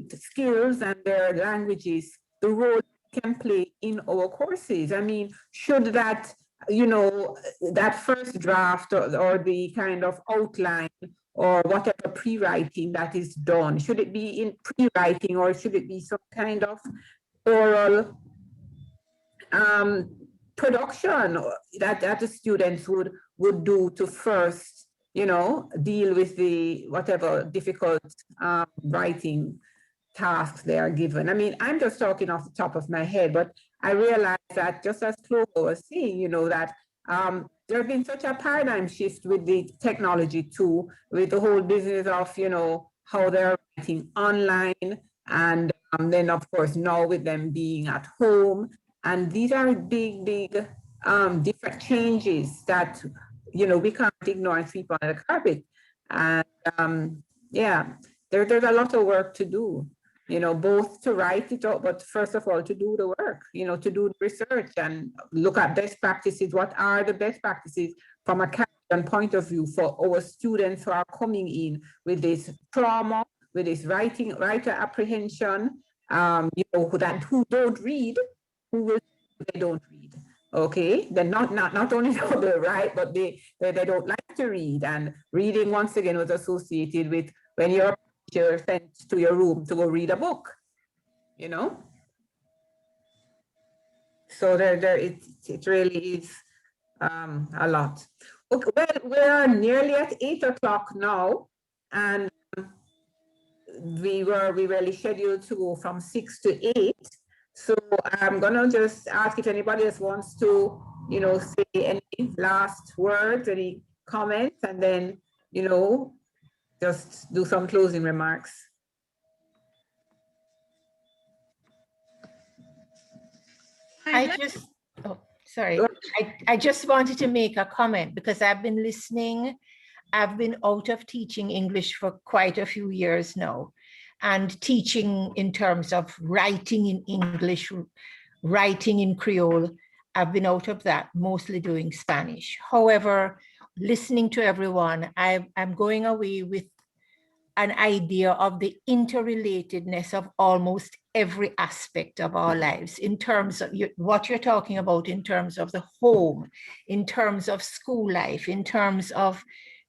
skills and their languages, the role can play in our courses. I mean, should that, that first draft or the kind of outline or whatever pre-writing that is done, should it be in pre-writing or should it be some kind of oral production that the students would do to first, deal with the whatever difficult writing tasks they are given. I mean, I'm just talking off the top of my head, but I realize that just as Chloe was saying, that there's been such a paradigm shift with the technology too, with the whole business of, how they're writing online. And then of course, now with them being at home. And these are big, different changes that, we can't ignore and sweep under the carpet. And yeah, there's a lot of work to do, both to write it up, but first of all, to do the work, to do the research and look at best practices. What are the best practices from a Caribbean point of view for our students who are coming in with this trauma, with this writer apprehension, who don't read, who will they don't read. Okay, they're not only don't they write, but they don't like to read. And reading, once again, was associated with when you're sent to your room to go read a book, So it really is a lot. Okay, well, we are nearly at 8 o'clock now, and we really scheduled to go from 6 to 8. So I'm gonna just ask if anybody else wants to, say any last words, any comments, and then, just do some closing remarks. I just wanted to make a comment because I've been listening. I've been out of teaching English for quite a few years now, and teaching in terms of writing in English, writing in Creole. I've been out of that, mostly doing Spanish. However, listening to everyone, I'm going away with an idea of the interrelatedness of almost every aspect of our lives in terms of what you're talking about, in terms of the home, in terms of school life, in terms of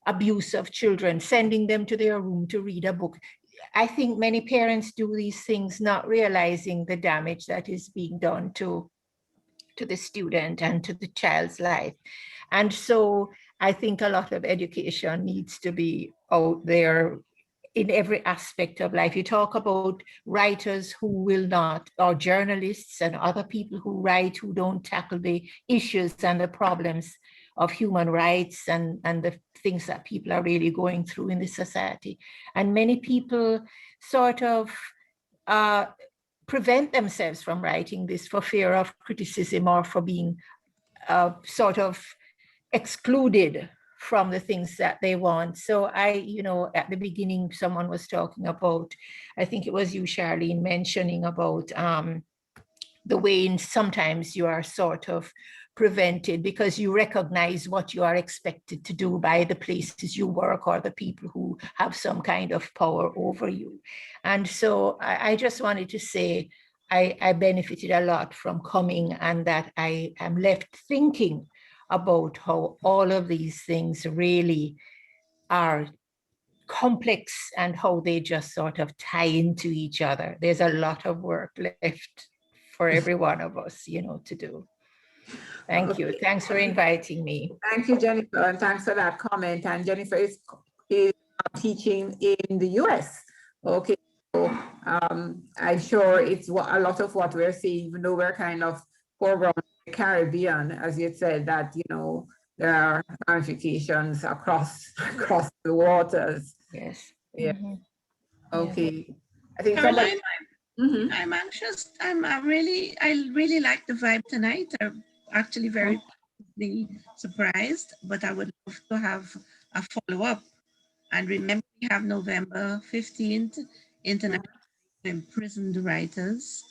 abuse of children, sending them to their room to read a book. I think many parents do these things not realizing the damage that is being done to to the student and to the child's life. And so I think a lot of education needs to be out there in every aspect of life. You talk about writers who will not, or journalists and other people who write who don't tackle the issues and the problems of human rights and the things that people are really going through in the society. And many people sort of prevent themselves from writing this for fear of criticism or for being sort of excluded from the things that they want. So at the beginning, someone was talking about, I think it was you, Charlene, mentioning about the way sometimes you are sort of prevented because you recognize what you are expected to do by the places you work or the people who have some kind of power over you. And so I just wanted to say I benefited a lot from coming, and that I am left thinking about how all of these things really are complex and how they just sort of tie into each other. There's a lot of work left for every one of us, to do. Thank you. Thanks for inviting me. Thank you, Jennifer, and thanks for that comment. And Jennifer is teaching in the US. Okay, so I'm sure it's a lot of what we're seeing, even though we're kind of foreground in the Caribbean, as you said, that there are ramifications across the waters. Yes. Yeah. Mm-hmm. Okay. Yeah. I think Caroline, I'm anxious. I really like the vibe tonight. I'm actually very surprised, but I would love to have a follow-up. And remember, we have November 15th, International Imprisoned Writers.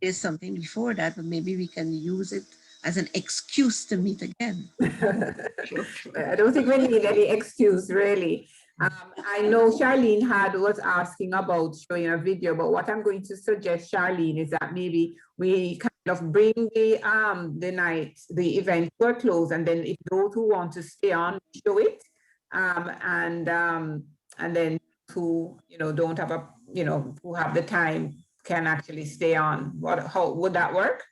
There's something before that, but maybe we can use it as an excuse to meet again. I don't think we need any excuse, really. I know Charlene was asking about showing a video, but what I'm going to suggest, Charlene, is that maybe we kind of bring the event to a close, and then if those who want to stay on, show it, and then who don't have who have the time can actually stay on. How would that work?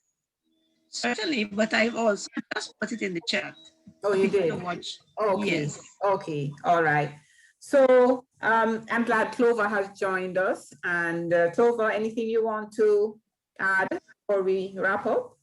Certainly, but I've also just put it in the chat. Oh, you did? Watch. Okay. Yes. Okay. All right. So I'm glad Clover has joined us. And Clover, anything you want to add before we wrap up?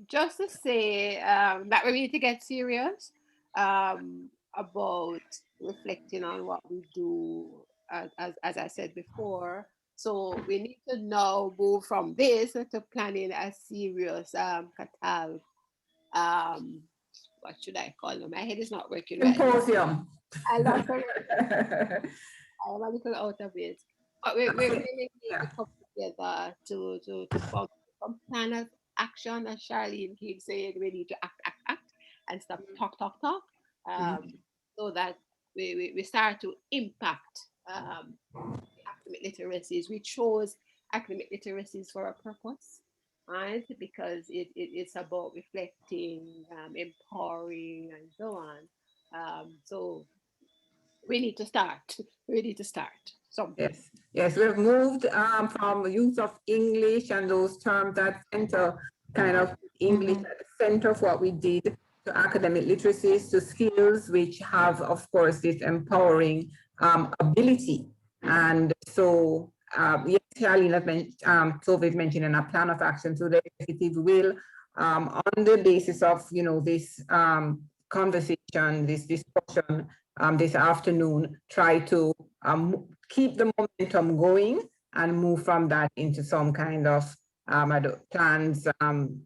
Just to say that we need to get serious about reflecting on what we do, as I said before. So we need to now move from this to planning a serious CATALP. What should I call them? My head is not working right now. Symposium. I love the word. I'm a little out of it. But we really need to come together to form some plan of action, as Charlene keeps saying. We need to act, and stop talk, so that we start to impact academic literacies. We chose academic literacies for a purpose, right? Because it's about reflecting, empowering, and so on. So we need to start. We need to start. Yes, we've moved from use of English and those terms that center kind of English at the center of what we did, to academic literacies, to skills which have, of course, this empowering ability. And so, yes, Charlene has mentioned, Clovis mentioned in a plan of action, so the executive will, on the basis of, this conversation, this discussion, this afternoon, try to keep the momentum going and move from that into some kind of plans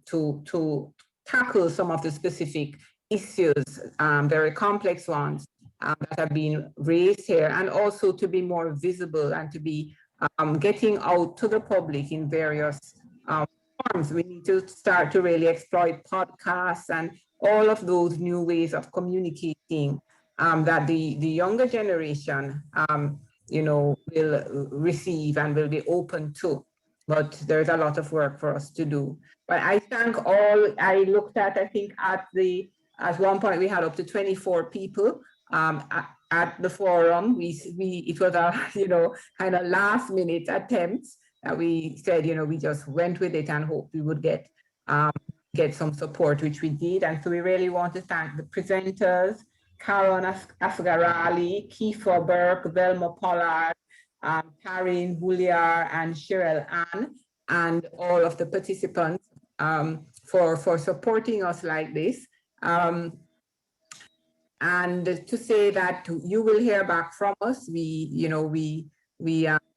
to tackle some of the specific issues, very complex ones that have been raised here, and also to be more visible and to be getting out to the public in various forms. We need to start to really exploit podcasts and all of those new ways of communicating that the younger generation, will receive and will be open to. But there's a lot of work for us to do. But I thank all. I looked at one point we had up to 24 people at the forum. It was a kind of last minute attempt that we said, we just went with it and hoped we would get some support, which we did. And so we really want to thank the presenters, Karen Asgarali, Kiefer Burke, Velma Pollard, Karine Bouliar, and Cheryl Ann, and all of the participants for supporting us like this. And to say that you will hear back from us. We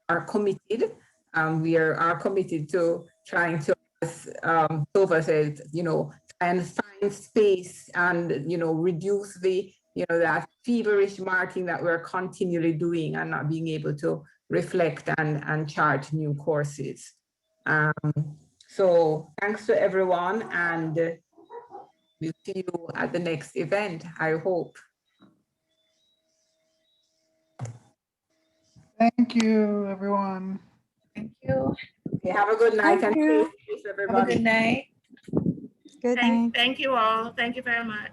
are committed. We are committed to trying to, as Tova said, try and find space and reduce the that feverish marking that we're continually doing and not being able to reflect and chart new courses. So thanks to everyone, and we'll see you at the next event, I hope. Thank you, everyone. Thank you. Okay, have a good night. Thank And you. stay safe, everybody. Have a good night. Thank you all. Thank you very much.